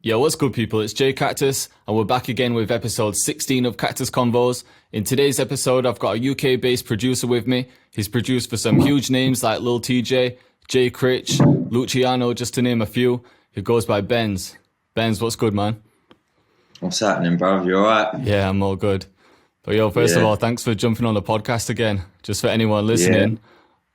Yo, what's good, people? It's Cactus, and we're back again with episode 16 of Cactus Convos. In today's episode, I've got a UK-based producer with me. He's produced for some huge names like Lil Tjay, Critch, Luciano, just to name a few. He goes by Benz. Benz, what's good, man? What's happening, bro? You alright? Yeah, I'm all good. But yo, first of all, thanks for jumping on the podcast again. Just for anyone listening,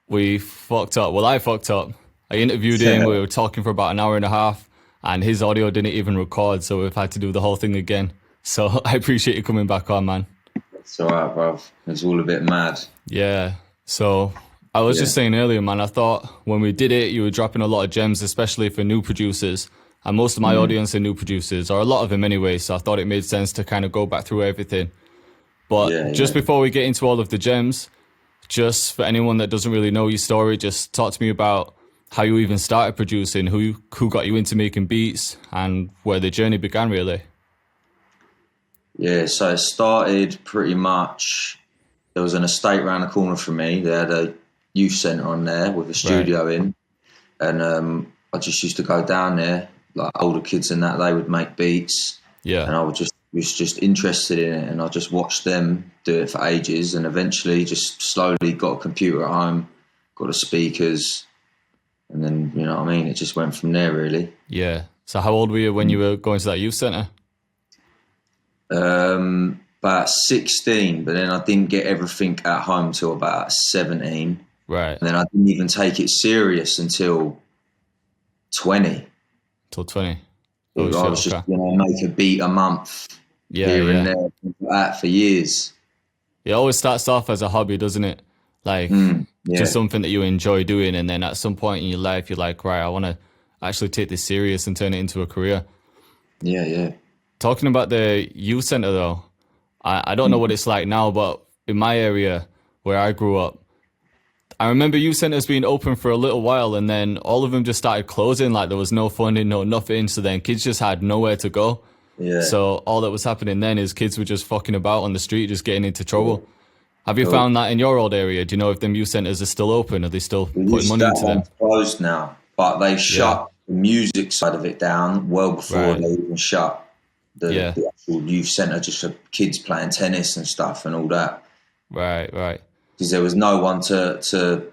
we fucked up. Well, I fucked up. I interviewed him. We were talking for about an hour and a half. And his audio didn't even record, so we've had to do the whole thing again. So I appreciate you coming back on, man. It's all right, bro. It's all a bit mad. Yeah. So I was just saying earlier, man, I thought when we did it, you were dropping a lot of gems, especially for new producers. And most of my audience are new producers, or a lot of them anyway. So I thought it made sense to kind of go back through everything. But just before we get into all of the gems, just for anyone that doesn't really know your story, just talk to me about how you even started producing, who got you into making beats, and where the journey began, really. Yeah, so it started pretty much, there was an estate around the corner from me. They had a youth centre on there with a studio in. And I just used to go down there, like older kids and that, they would make beats. Yeah. And I was just interested in it, and I just watched them do it for ages, and eventually just slowly got a computer at home, got the speakers. And then, you know what I mean? It just went from there, really. Yeah. So how old were you when you were going to that youth centre? About 16, but then I didn't get everything at home till about 17. Right. And then I didn't even take it serious until 20. Till 20. I was just, make a beat a month here and there, like that for years. It always starts off as a hobby, doesn't it? Like, just something that you enjoy doing, and then at some point in your life, you're like, right, I want to actually take this serious and turn it into a career. Yeah. Talking about the youth centre, though, I don't know what it's like now, but in my area where I grew up, I remember youth centres being open for a little while, and then all of them just started closing, like there was no funding, no nothing, so then kids just had nowhere to go. Yeah. So all that was happening then is kids were just fucking about on the street, just getting into trouble. Have you found that in your old area? Do you know if them youth centres are still open? Are they still putting money into them? Closed now, but they shut the music side of it down well before they even shut the actual youth centre, just for kids playing tennis and stuff and all that. Right. Because there was no one to.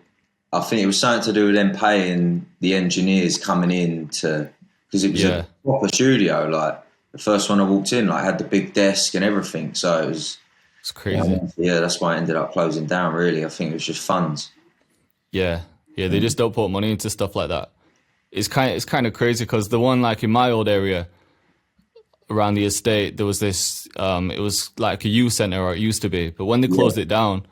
I think it was something to do with them paying the engineers coming in to, because it was a proper studio. Like the first one I walked in, like had the big desk and everything. So it was. It's crazy. Yeah, that's why I ended up closing down, really. I think it was just funds. Yeah, they just don't put money into stuff like that. It's kind of crazy because the one like in my old area around the estate, there was this, it was like a youth centre, or it used to be. But when they closed it down,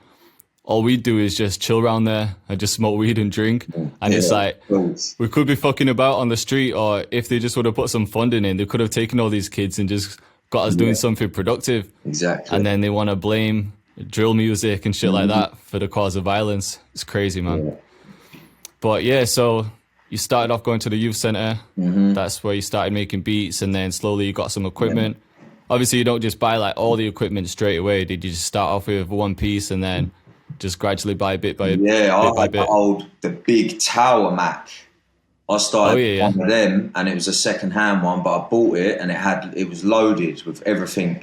all we'd do is just chill around there and just smoke weed and drink. And it's like, we could be fucking about on the street, or if they just would have put some funding in, they could have taken all these kids and just got us doing something productive. Exactly. And then they want to blame drill music and shit like that for the cause of violence. It's crazy, man. Yeah. But so you started off going to the youth centre. That's where you started making beats, and then slowly you got some equipment. Obviously, you don't just buy like all the equipment straight away. Did you just start off with one piece and then just gradually buy bit by bit? Yeah, I had the big Tower Mac. I started one of them, and it was a second-hand one, but I bought it, and it was loaded with everything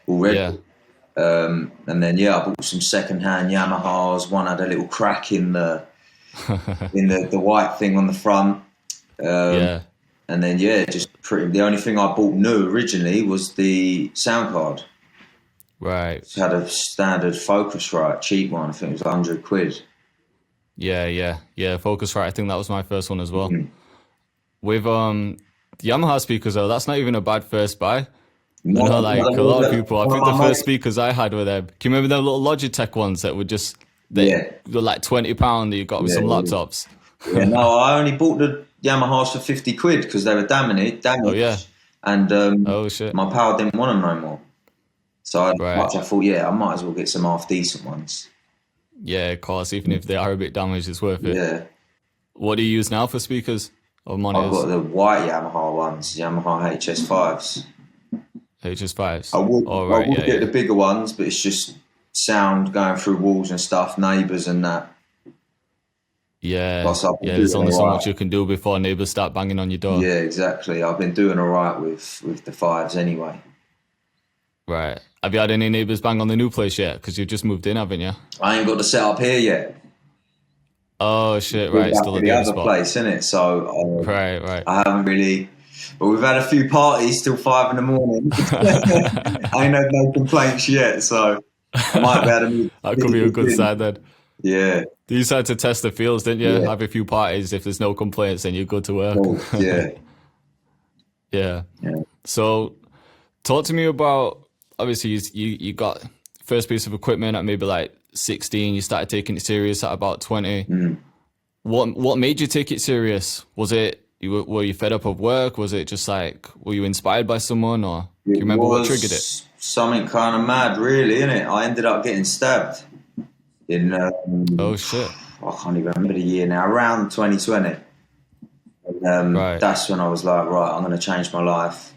already. Yeah. And then I bought some second-hand Yamahas. One had a little crack in the the white thing on the front. And then just the only thing I bought new originally was the sound card. Right. It had a standard Focusrite, cheap one. I think it was £100. Yeah, Focusrite. I think that was my first one as well. With the Yamaha speakers, though, that's not even a bad first buy. No, I know, like a lot of people. I think the first speakers I had were them. Can you remember them little Logitech ones that were just were like £20 that you got with some laptops? No, I only bought the Yamahas for £50 because they were damaged. Oh yeah. And shit. My pal didn't want them no more. So I thought, I might as well get some half decent ones. Yeah, of course. Even if they are a bit damaged, it's worth it. Yeah. What do you use now for speakers or monitors? I've got the white Yamaha ones, Yamaha HS5s. HS5s. I would get the bigger ones, but it's just sound going through walls and stuff, neighbours and that. Yeah, Plus, I've been yeah. There's doing only so much alright. you can do before neighbors start banging on your door. Yeah, exactly. I've been doing all right with the fives anyway. Right. Have you had any neighbors bang on the new place yet? Because you've just moved in, haven't you? I ain't got the setup here yet. Oh shit! We're Right, back still at at the the other other spot. place, innit? So Right, right. I haven't really. But we've had a few parties till 5 in the morning. I ain't had no complaints yet, so I might be able to move That could be a neighbours good in. sign then. Yeah, You decided to test the fields, didn't you? yeah, Have a few parties. If there's no complaints, then you're good to work. cool. Yeah, Yeah. yeah. So, talk to me about. Obviously, you got first piece of equipment at maybe like 16. You started taking it serious at about 20. Mm. What made you take it serious? Was it were you fed up of work? Was it just like were you inspired by someone, or do you It remember what triggered it? was something kind of mad, really, innit? I ended up getting stabbed in. Oh shit! I can't even remember the year now. Around 2020. And, Right. that's when I was like, right, I'm going to change my life.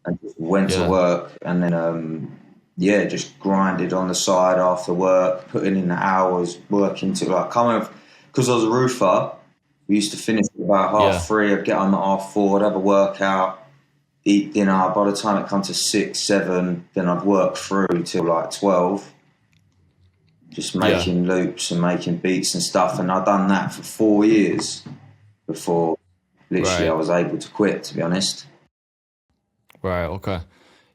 And just went to Yeah. work, and then yeah, just grinded on the side after work, putting in the hours, working to like come because I was a roofer. We used to finish at about Yeah. 3:30. I'd get home at 4:30. I'd have a workout, eat dinner. By the time it come to 6, 7, then I'd work through till like 12, just Yeah. making loops and making beats and stuff. And I'd done that for 4 years before literally I Right. was able to quit. To be honest, Right. Okay.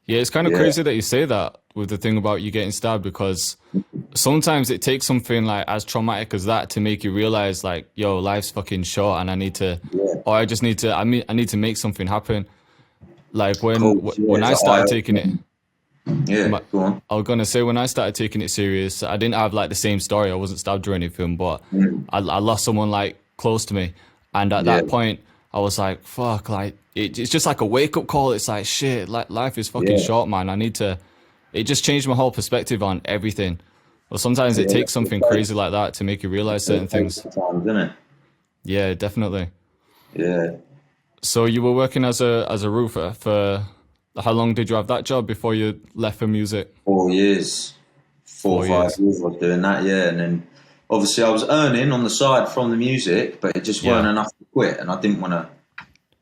Yeah, it's kind of yeah, crazy that you say that with the thing about you getting stabbed because sometimes it takes something like as traumatic as that to make you realize like, yo, life's fucking short and I need to, yeah, or I just need to, I need to make something happen. Like cool. Yeah, when it's I an started taking it, eye-opener. Yeah, my, go on. I was gonna say when I started taking it serious, I didn't have like the same story. I wasn't stabbed or anything, but Mm, I lost someone like close to me, and at yeah, that point, I was like, "Fuck!" Like it's just like a wake up call. It's like shit. Like life is fucking yeah, short, man. I need to. It just changed my whole perspective on everything. Well, sometimes it yeah. takes something crazy like that to make you realize certain It takes things. time, doesn't it? Yeah, definitely. Yeah, So you were working as a roofer for how long did you have that job before you left for music? 4 years, four or Four five years. years I was doing that. Yeah, and then obviously I was earning on the side from the music, but it just weren't Yeah. enough to quit, and I didn't want to.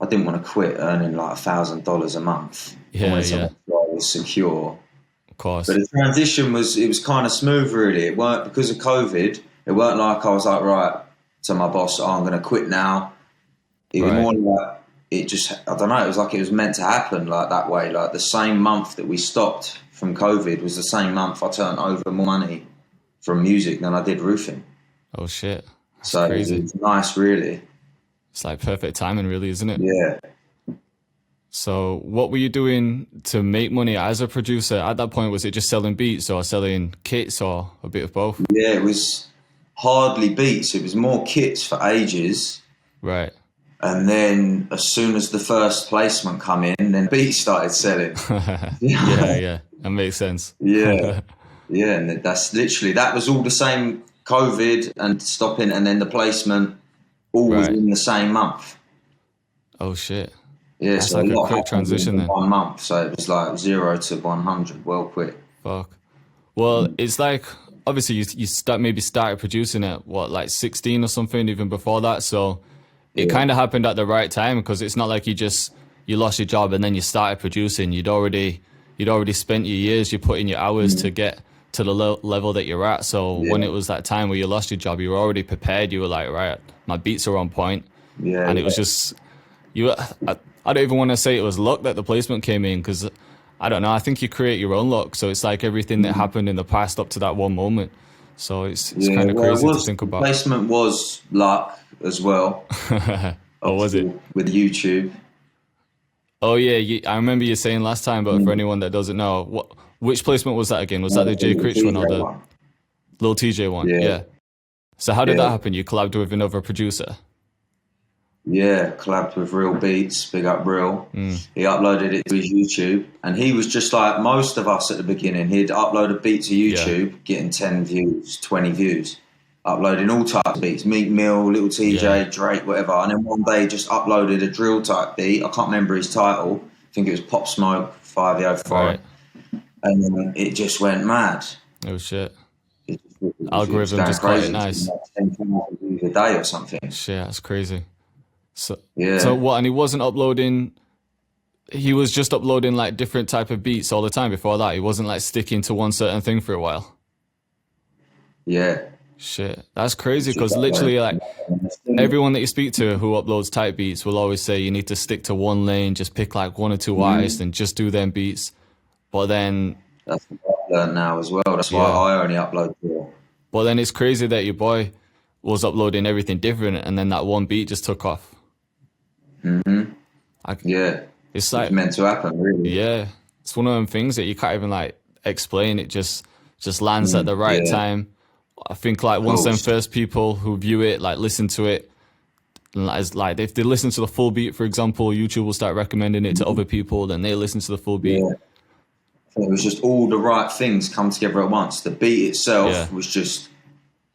I didn't want to quit earning like $1,000 a month. I Yeah, wanted yeah. something that was secure. Of But course. the transition was kind of smooth, really. It weren't because of COVID. It weren't like I was like, right, to my boss, oh, I'm going to quit now. It was Right. more like it just, I don't know, it was like it was meant to happen like that way. Like the same month that we stopped from COVID was the same month I turned over more money from music than I did roofing. Oh shit. That's So it crazy. was nice, really. It's like perfect timing really, isn't it? Yeah. So what were you doing to make money as a producer? At that point, was it just selling beats or selling kits or a bit of both? Yeah, it was hardly beats. It was more kits for ages. Right. And then as soon as the first placement come in, then beats started selling. Yeah, yeah. That makes sense. Yeah. Yeah, and that's literally, that was all the same COVID and stopping, and then the placement all was Right. in the same month. Oh shit. Yeah, That's so a like a lot quick happened transition in then. 1 month. So it was like 0 to 100 well quick. Fuck. Well, it's like obviously you maybe started producing at what like 16 or something even before that. So it Yeah, kind of happened at the right time because it's not like you lost your job and then you started producing. You'd already spent your years, you put in your hours to get to the level that you're at. So when yeah, it was that time where you lost your job, you were already prepared. You were like, right, my beats are on point, yeah, and it yeah. was just you. I don't even want to say it was luck that the placement came in because I don't know. I think you create your own luck. So it's like everything that happened in the past up to that one moment. So it's Yeah, kind of well, it crazy to was, think the about. placement was luck as well, Or was it? obviously, with YouTube. Oh yeah, I remember you saying last time. But for anyone that doesn't know, which placement was that again? Was that the The J little Critch one or DJ the one. Lil Tjay one? Yeah, Yeah. So how did yeah. that happen? You collabed with another producer. Yeah, collabed with Real Beats, big up Real. He uploaded it to his YouTube, and he was just like most of us at the beginning. He'd upload a beat to Yeah. YouTube, getting 10 views, 20 views, uploading all types of beats, Meek Mill, Little Yeah. TJ, Drake, whatever. And then one day just uploaded a drill type beat. I can't remember his title. I think it was Pop Smoke, 505. Right. And then it just went mad. Oh shit. It just Algorithm just caught it nice. Like 10,000 views a day or something. Shit, that's crazy. So Yeah. so what? And he wasn't uploading. He was just uploading like different type of beats all the time before that. He wasn't like sticking to one certain thing for a while. Yeah. Shit, that's crazy because literally like everyone that you speak to who uploads type beats will always say you need to stick to one lane, just pick like one or two artists and just do them beats. But then that's what I've learned now as well. That's why I only upload 4. But then it's crazy that your boy was uploading everything different and then that one beat just took off. Yeah. It's like It's meant to happen, really. yeah, it's one of them things that you can't even like explain. It just lands at the right time. I think like once them first people who view it, like listen to it, like if they listen to the full beat, for example, YouTube will start recommending it to other people. Then they listen to the full beat. Yeah. It was just all the right things come together at once. The beat itself was just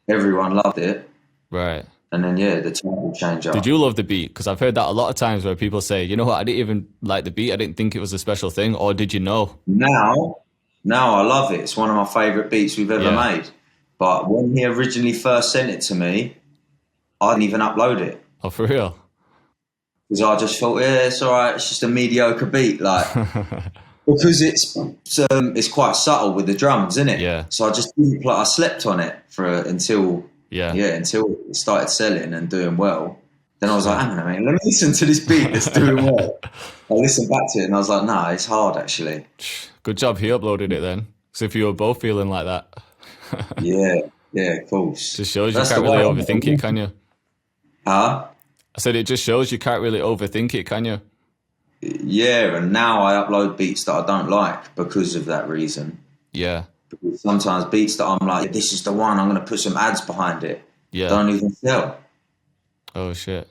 everyone loved it, right? And then the title change up. Did you love the beat? Because I've heard that a lot of times where people say, you know what, I didn't even like the beat. I didn't think it was a special thing. Or did you know? Now I love it. It's one of my favourite beats we've ever made. But when he originally first sent it to me, I didn't even upload it. Oh, for real? Because I just thought, it's all right. It's just a mediocre beat, like because it's quite subtle with the drums, isn't it? Yeah. So I just think like I slept on it until it started selling and doing well. Then I was like, hang on a minute, let me listen to this beat that's doing well. I listened back to it and I was like, nah, it's hard actually. Good job he uploaded it then. Because if you were both feeling like that. yeah, of course. Just shows you can't really overthink it, can you? Huh? I said it just shows you can't really overthink it, can you? Yeah, and now I upload beats that I don't like because of that reason. Yeah. Because sometimes beats that I'm like, this is the one, I'm going to put some ads behind it. Yeah. Don't even sell. Oh, shit.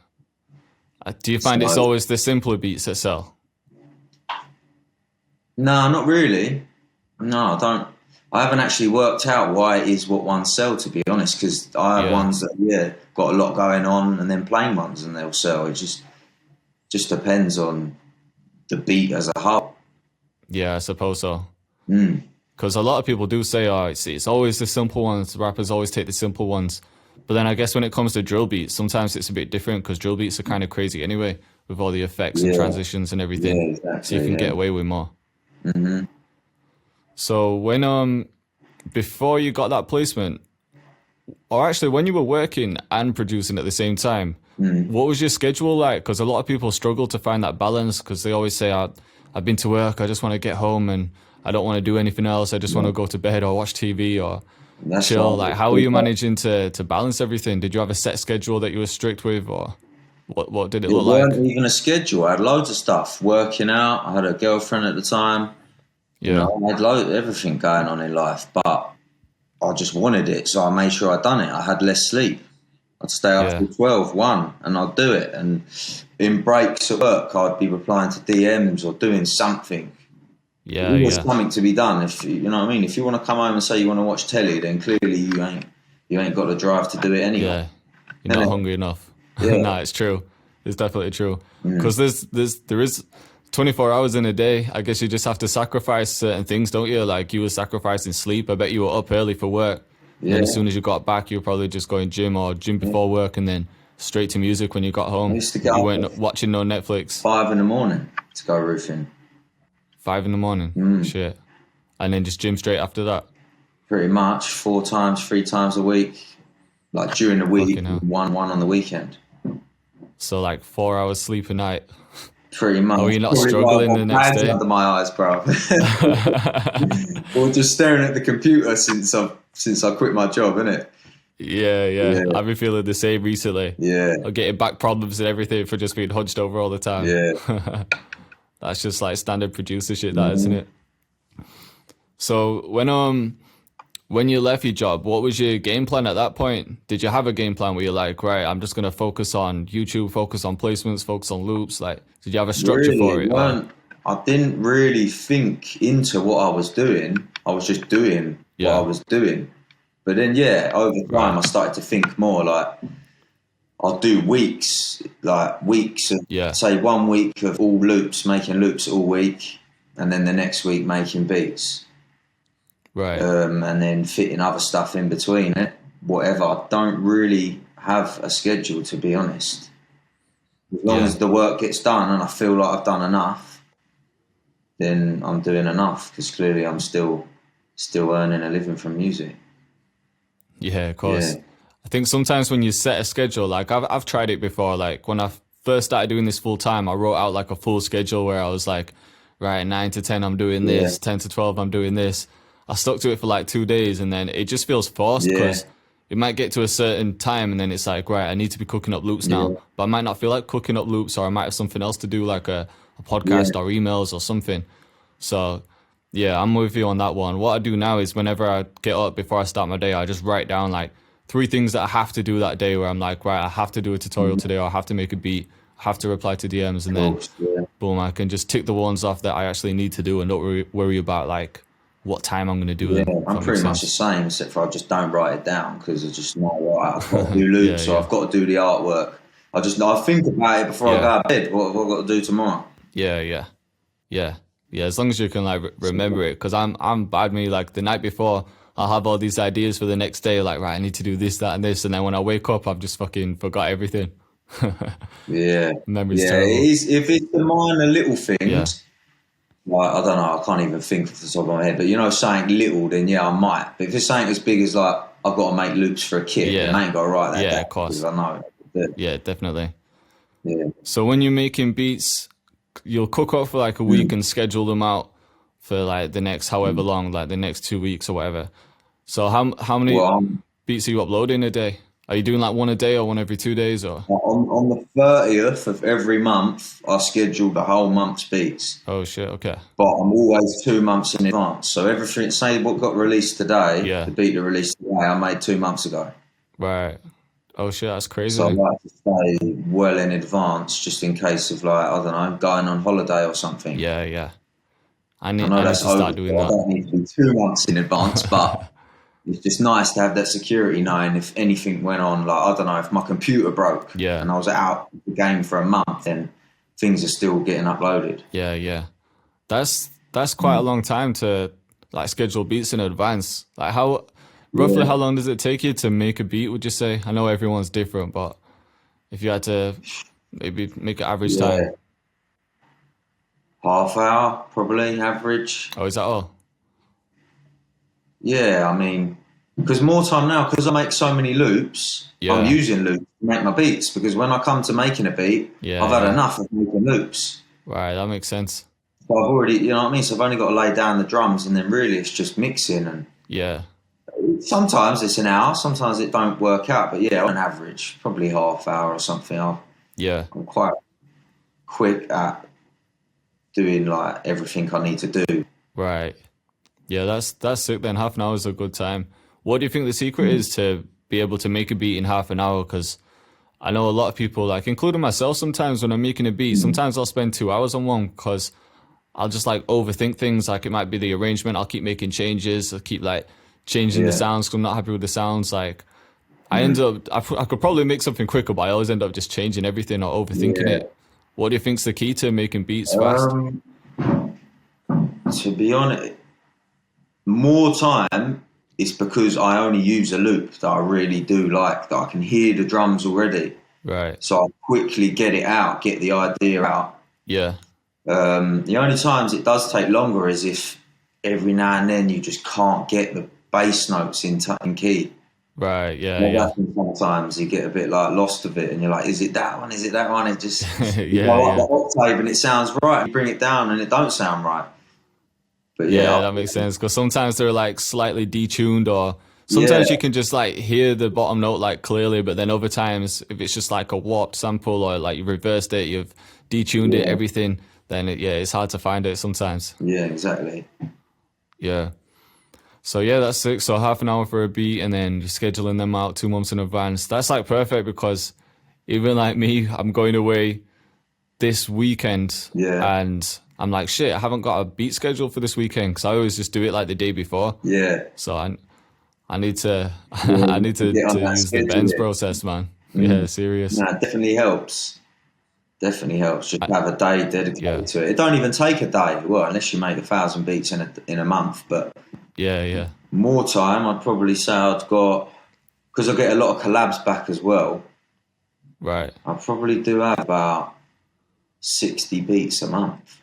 Do you find it's always the simpler beats that sell? No, not really. No, I don't. I haven't actually worked out why it is what ones sell, to be honest, because I have ones that, got a lot going on and then plain ones and they'll sell. It just depends on the beat as a whole. Yeah, I suppose so. Because a lot of people do say, it's always the simple ones. Rappers always take the simple ones. But then I guess when it comes to drill beats, sometimes it's a bit different because drill beats are kind of crazy anyway with all the effects and transitions and everything. Yeah, exactly, so you can get away with more. So when before you got that placement, or actually when you were working and producing at the same time, what was your schedule like? Because a lot of people struggle to find that balance because they always say, I've been to work, I just want to get home and I don't want to do anything else. I just want to go to bed or watch TV or chill. Like, how were you managing to balance everything? Did you have a set schedule that you were strict with, or what did it look like? It wasn't even a schedule. I had loads of stuff. Working out. I had a girlfriend at the time. Yeah. I had everything going on in life, but I just wanted it, so I made sure I'd done it. I had less sleep. I'd stay up till 12, 1, and I'd do it. And in breaks at work, I'd be replying to DMs or doing something. Yeah, There's something to be done. If you know what I mean. If you want to come home and say you want to watch telly, then clearly you ain't got the drive to do it anyway. Yeah, you're not hungry enough. Yeah. No, it's true. It's definitely true. Because there is 24 hours in a day. I guess you just have to sacrifice certain things, don't you? Like you were sacrificing sleep. I bet you were up early for work. Yeah. And as soon as you got back, you were probably just going gym before work, and then straight to music when you got home. You weren't watching no Netflix. 5 a.m. to go roofing. 5 a.m. Shit. And then just gym straight after that. Pretty much 3 times a week. Like during the week, one on the weekend. So like 4 hours sleep a night. Pretty much. Oh, you're not struggling the next day? Under my eyes, bro. Or just staring at the computer since I quit my job, innit? Yeah. I've been feeling the same recently. Yeah. I'm getting back problems and everything for just being hunched over all the time. Yeah. That's just like standard producer shit, that isn't it? So when you left your job, what was your game plan at that point? Did you have a game plan where you're like, right, I'm just gonna focus on YouTube, focus on placements, focus on loops? Like, did you have a structure for it? I didn't really think into what I was doing. I was just doing what I was doing. But then, over time, I started to think more like, I'll do weeks of, say 1 week of all loops, making loops all week, and then the next week making beats. Right. And then fitting other stuff in between it, whatever. I don't really have a schedule, to be honest. As long as the work gets done and I feel like I've done enough, then I'm doing enough, because clearly I'm still earning a living from music. Yeah, of course. Yeah. I think sometimes when you set a schedule, like I've tried it before. Like when I first started doing this full time, I wrote out like a full schedule where I was like, right, 9 to 10 I'm doing this, 10 to 12 I'm doing this. I stuck to it for like 2 days, and then it just feels forced because it might get to a certain time and then it's like, right, I need to be cooking up loops now. But I might not feel like cooking up loops, or I might have something else to do, like a podcast or emails or something. So yeah, I'm with you on that one. What I do now is whenever I get up before I start my day, I just write down like 3 things that I have to do that day, where I'm like, right, I have to do a tutorial today, or I have to make a beat, I have to reply to DMs, and then boom, I can just tick the ones off that I actually need to do and don't worry about like what time I'm going to do them. I'm pretty much the same, except for I just don't write it down, because I just know what I've got to do loops, or I've got to do the artwork. I think about it before I go to bed, what I've got to do tomorrow. Yeah, as long as you can like remember it, because I'm bad. Me, like the night before, I'll have all these ideas for the next day, like, right, I need to do this, that, and this, and then when I wake up, I've just fucking forgot everything. Memory's terrible. If it's the minor little things, like, I don't know, I can't even think off the top of my head, but you know, something little, then I might. But if it's something as big as like, I've got to make loops for a kid, then I ain't got to write that down. Yeah, of course. I know. Yeah, definitely. Yeah. So when you're making beats, you'll cook up for like a week and schedule them out for like the next however long, like the next 2 weeks or whatever. So how many beats are you uploading a day? Are you doing like one a day or one every 2 days, or? On the 30th of every month, I schedule the whole month's beats. Oh shit, okay. But I'm always 2 months in advance. So everything, say what got released today, the beat that released today, I made 2 months ago. Right. Oh shit, that's crazy. So I like to stay well in advance, just in case of like, I don't know, going on holiday or something. Yeah. I know need that's to start doing that. I don't need to be 2 months in advance, but it's just nice to have that security, knowing if anything went on, like, I don't know, if my computer broke and I was out of the game for a month, then things are still getting uploaded. Yeah. That's quite a long time to like schedule beats in advance. Like roughly how long does it take you to make a beat, would you say? I know everyone's different, but if you had to maybe make an average time. Half hour, probably, average. Oh, is that all? Yeah, I mean, because more time now, because I make so many loops, I'm using loops to make my beats, because when I come to making a beat, I've had enough of making loops. Right, that makes sense. So I've already, you know what I mean? So I've only got to lay down the drums, and then really it's just mixing. And sometimes it's an hour, sometimes it don't work out, but on average, probably half hour or something. I'm quite quick at doing like everything I need to do. Right. Yeah, that's sick then. Half an hour is a good time. What do you think the secret is to be able to make a beat in half an hour? Because I know a lot of people, like including myself, sometimes when I'm making a beat, sometimes I'll spend 2 hours on one because I'll just like overthink things. Like it might be the arrangement. I'll keep making changes. I'll keep like changing the sounds because I'm not happy with the sounds. Like I end up, I could probably make something quicker, but I always end up just changing everything or overthinking it. What do you think's the key to making beats fast? To be honest, more time is because I only use a loop that I really do like, that I can hear the drums already. Right. So I quickly get it out, get the idea out. Yeah. The only times it does take longer is if every now and then you just can't get the bass notes in key. Right, yeah. Sometimes you get a bit like lost of it and you're like, is it that one? Is it that one? It just the octave and it sounds right. You bring it down and it don't sound right. But that makes sense, because sometimes they're like slightly detuned, or sometimes you can just like hear the bottom note like clearly, but then other times if it's just like a warped sample or like you reversed it, you've detuned it, everything, then it's hard to find it sometimes. Yeah, exactly. Yeah. So that's sick. So half an hour for a beat and then you're scheduling them out 2 months in advance. That's like perfect, because even like me, I'm going away this weekend and I'm like, shit, I haven't got a beat schedule for this weekend, because I always just do it like the day before. Yeah. So I need to I need to use the Benz process, man. Yeah, serious. Nah, it definitely helps. Definitely helps. Just have a day dedicated to it. It don't even take a day, well, unless you make 1,000 beats in a month. But Yeah. More time, I'd probably say I'd got, because I get a lot of collabs back as well. Right. I probably do have about 60 beats a month.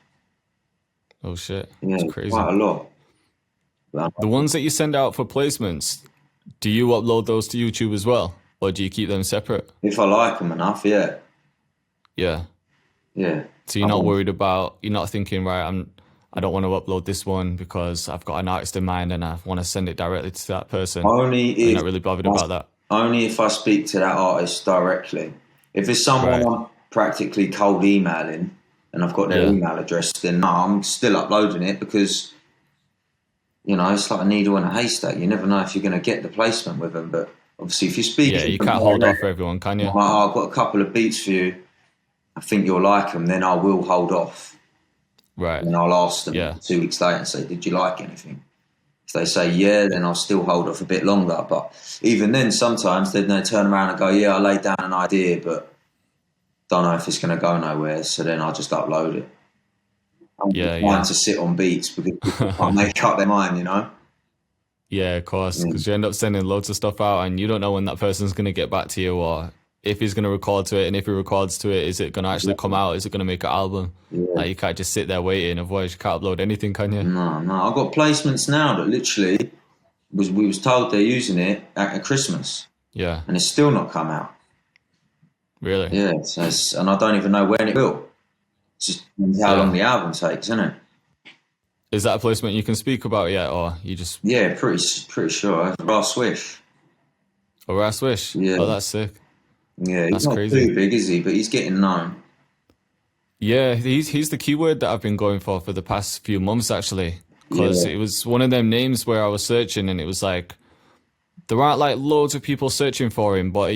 Oh shit. Yeah, It's crazy. quite a lot. The ones that you send out for placements, do you upload those to YouTube as well? Or do you keep them separate? If I like them enough, yeah. Yeah. Yeah. So you're not worried about, you're not thinking, right, I don't want to upload this one because I've got an artist in mind and I want to send it directly to that person. You're not really bothered about that. Only if I speak to that artist directly. If it's someone I'm practically cold emailing and I've got their email address, then no, I'm still uploading it because, you know, it's like a needle in a haystack. You never know if you're going to get the placement with them. But obviously, if you're speaking... Yeah, you can't hold off for everyone, can you? Like, oh, I've got a couple of beats for you. I think you'll like them. Then I will hold off. Right. And I'll ask them 2 weeks later and say, did you like anything? If they say yeah, then I'll still hold off a bit longer. But even then, sometimes they turn around and go, yeah, I laid down an idea, but don't know if it's going to go nowhere. So then I'll just upload it. I'm trying to sit on beats because people can't make up their mind, you know? Yeah, of course. Because you end up sending loads of stuff out and you don't know when that person's going to get back to you or if he's going to record to it. And if he records to it, is it going to actually come out? Is it going to make an album? Yeah. Like, you can't just sit there waiting. Otherwise, you can't upload anything, can you? No. I've got placements now that literally we was told they're using it at Christmas. Yeah. And it's still not come out. Really? Yeah. And I don't even know when it will. It's just how long the album takes, isn't it? Is that a placement you can speak about yet, or you just... Yeah, pretty sure. Raw Swish. Oh, Raw Swish? Yeah. Oh, that's sick. Yeah, he's that's not crazy. too big, is he? But he's getting known. Yeah, he's the keyword that I've been going for the past few months, actually. Because it was one of them names where I was searching and it was like, there aren't like loads of people searching for him, but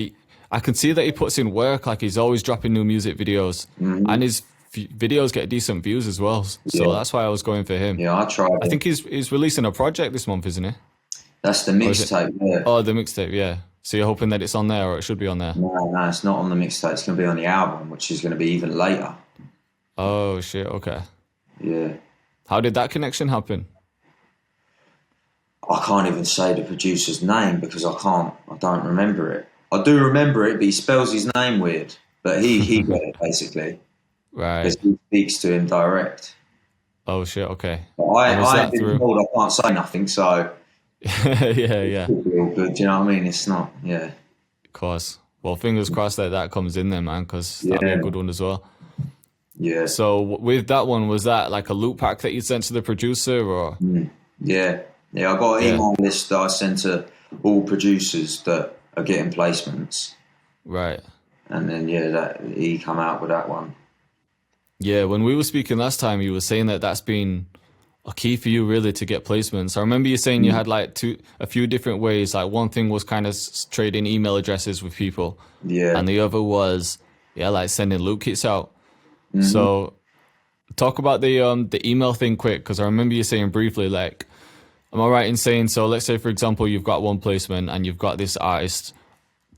I can see that he puts in work, like he's always dropping new music videos. And his videos get decent views as well. So that's why I was going for him. Yeah, I tried. I think he's releasing a project this month, isn't he? That's the mixtape, yeah. Oh, the mixtape, yeah. So you're hoping that it's on there, or it should be on there? No, it's not on the mixtape. It's going to be on the album, which is going to be even later. Oh, shit, okay. Yeah. How did that connection happen? I can't even say the producer's name because I don't remember it. I do remember it, but he spells his name weird. But he got it, basically. Right. Because he speaks to him direct. Oh, shit, okay. But I've been told I can't say nothing, so... yeah. It be all good, do you know what I mean? It's not, yeah. Of course. Well, fingers crossed that comes in there, man, because that'd be a good one as well. Yeah. So with that one, was that like a loop pack that you sent to the producer, or? Yeah. I got an email list that I sent to all producers that are getting placements. Right. And then he come out with that one. Yeah, when we were speaking last time, you were saying that that's been a key for you really to get placements. I remember you saying you had like a few different ways. Like one thing was kind of trading email addresses with people. Yeah. And the other was like sending loop kits out. So talk about the email thing quick, because I remember you saying briefly, like, am I right in saying, so let's say for example you've got one placement and you've got this artist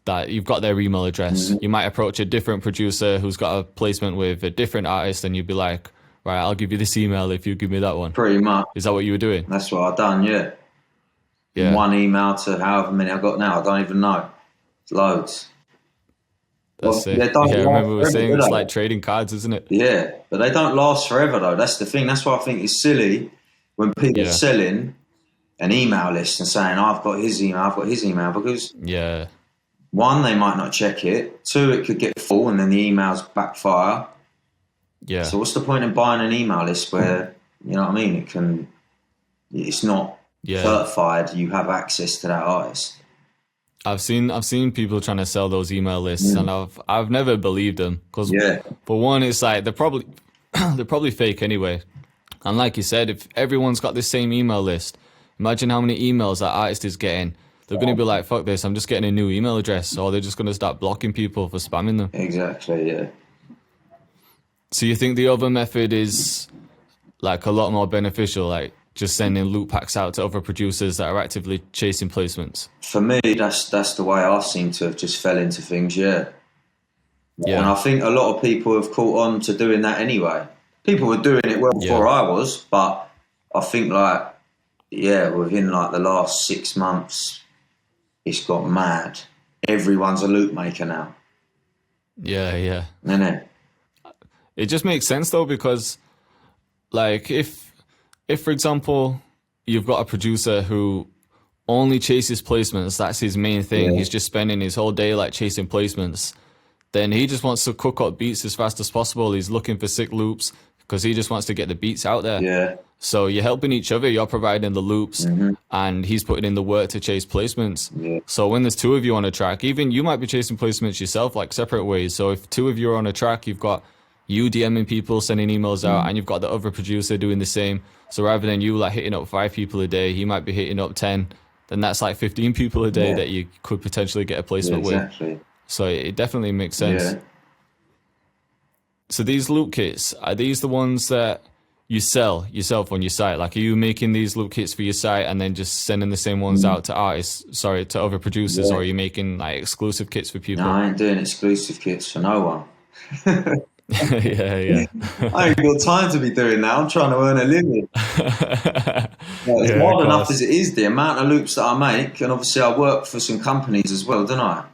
that you've got their email address. You might approach a different producer who's got a placement with a different artist and you'd be like, right, I'll give you this email if you give me that one. Pretty much. Is that what you were doing? That's what I've done, yeah. One email to however many I've got now, I don't even know. It's loads. That's it. Yeah, I remember we were saying it's like trading cards, isn't it? Yeah, but they don't last forever though. That's the thing. That's why I think it's silly when people are selling an email list and saying, I've got his email, because one, they might not check it. Two, it could get full and then the emails backfire. Yeah. So what's the point in buying an email list where, you know what I mean, it's not certified, you have access to that artist. I've seen people trying to sell those email lists and I've never believed them, because for one, it's like they're probably fake anyway. And like you said, if everyone's got the same email list, imagine how many emails that artist is getting. They're going to be like, fuck this, I'm just getting a new email address, or they're just going to start blocking people for spamming them. Exactly, yeah. So you think the other method is like a lot more beneficial, like just sending loop packs out to other producers that are actively chasing placements? For me, that's the way I seem to have just fell into things, yeah. And I think a lot of people have caught on to doing that anyway. People were doing it well before I was, but I think like yeah, within like the last 6 months, it's got mad. Everyone's a loop maker now, Yeah. isn't it? It just makes sense though, because like if for example you've got a producer who only chases placements, that's his main thing. Yeah. He's just spending his whole day like chasing placements. Then he just wants to cook up beats as fast as possible. He's looking for sick loops because he just wants to get the beats out there. Yeah. So you're helping each other. You're providing the loops, and he's putting in the work to chase placements. Yeah. So when there's two of you on a track, even you might be chasing placements yourself, like separate ways. So if two of you are on a track, you've got you DMing people, sending emails out, and you've got the other producer doing the same. So rather than you like hitting up 5 people a day, he might be hitting up 10. Then that's like 15 people a day that you could potentially get a placement exactly. with. So it definitely makes sense. Yeah. So these loop kits, are these the ones that you sell yourself on your site? Like, are you making these loop kits for your site and then just sending the same ones out to to other producers, or are you making like exclusive kits for people? No, I ain't doing exclusive kits for no one. yeah. I ain't got time to be doing that. I'm trying to earn a living. It's hard enough as it is, the amount of loops that I make, and obviously I work for some companies as well, don't I?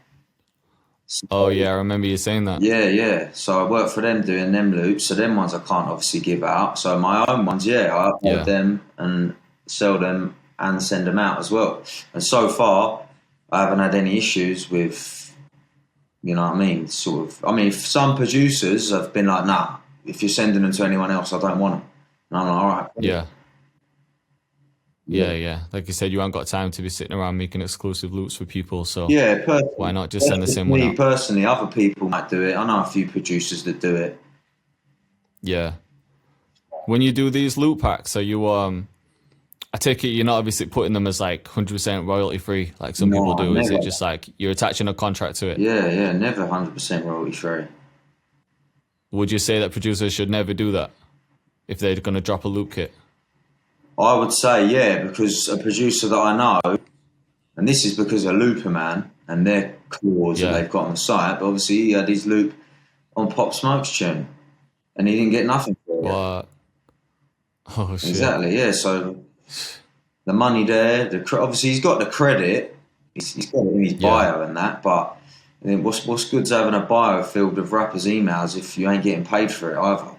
So, oh yeah, I remember you saying that. Yeah. So I work for them doing them loops. So them ones I can't obviously give out. So my own ones, I upload them and sell them and send them out as well. And so far, I haven't had any issues with, you know what I mean? Sort of. I mean, some producers have been like, nah, if you're sending them to anyone else, I don't want them. And I'm like, all right. Yeah. Like you said, you haven't got time to be sitting around making exclusive loops for people. So why not just send the same one out? Me personally, other people might do it. I know a few producers that do it. Yeah. When you do these loop packs, are you I take it you're not obviously putting them as like 100% royalty free like some people do. Is it just like you're attaching a contract to it? Yeah, never 100% royalty free. Would you say that producers should never do that if they're going to drop a loop kit? I would say, yeah, because a producer that I know, and this is because of Looper Man and their clause that they've got on the site, but obviously he had his loop on Pop Smoke's tune and he didn't get nothing for it. What? Oh, shit. Exactly, yeah. So the money there, obviously he's got the credit, he's got it in his bio and that, but I mean, what's good to having a bio filled with rappers' emails if you ain't getting paid for it either?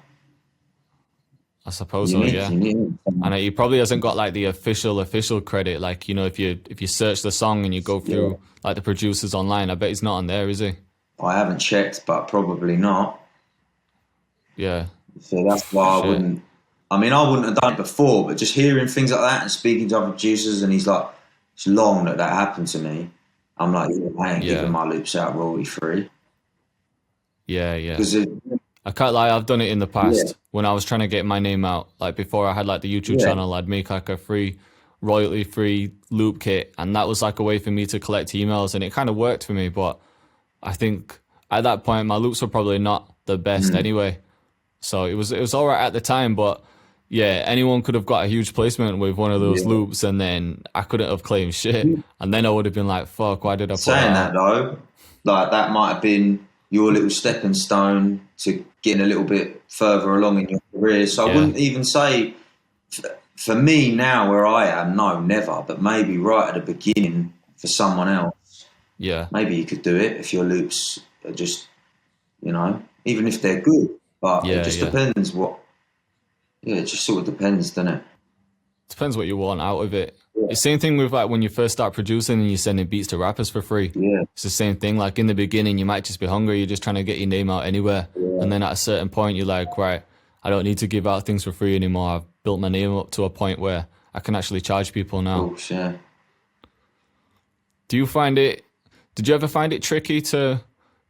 I suppose so, yeah. And he probably hasn't got like the official credit. Like, you know, if you search the song and you go through like the producers online, I bet he's not on there, is he? I haven't checked, but probably not. Yeah. So that's why I wouldn't. I mean, I wouldn't have done it before, but just hearing things like that and speaking to other producers, and he's like, it's long that happened to me. I'm like, I ain't giving my loops out royalty free. Yeah. Because I can't lie, I've done it in the past when I was trying to get my name out. Like before I had like the YouTube channel, I'd make like a free, royalty free loop kit. And that was like a way for me to collect emails, and it kind of worked for me. But I think at that point, my loops were probably not the best anyway. So it was all right at the time, but yeah, anyone could have got a huge placement with one of those loops, and then I couldn't have claimed shit. And then I would have been like, fuck, why did I put saying that though, like that might have been your little stepping stone to getting a little bit further along in your career. So I wouldn't even say, for me now where I am, no, never. But maybe right at the beginning for someone else, maybe you could do it if your loops are just, you know, even if they're good. But it just depends what. Yeah, it just sort of depends, doesn't it? Depends what you want out of it. Yeah. It's the same thing with like when you first start producing and you're sending beats to rappers for free. Yeah. It's the same thing. Like in the beginning, you might just be hungry. You're just trying to get your name out anywhere. Yeah. And then at a certain point, you're like, right, I don't need to give out things for free anymore. I've built my name up to a point where I can actually charge people now. Oh, yeah. Did you ever find it tricky to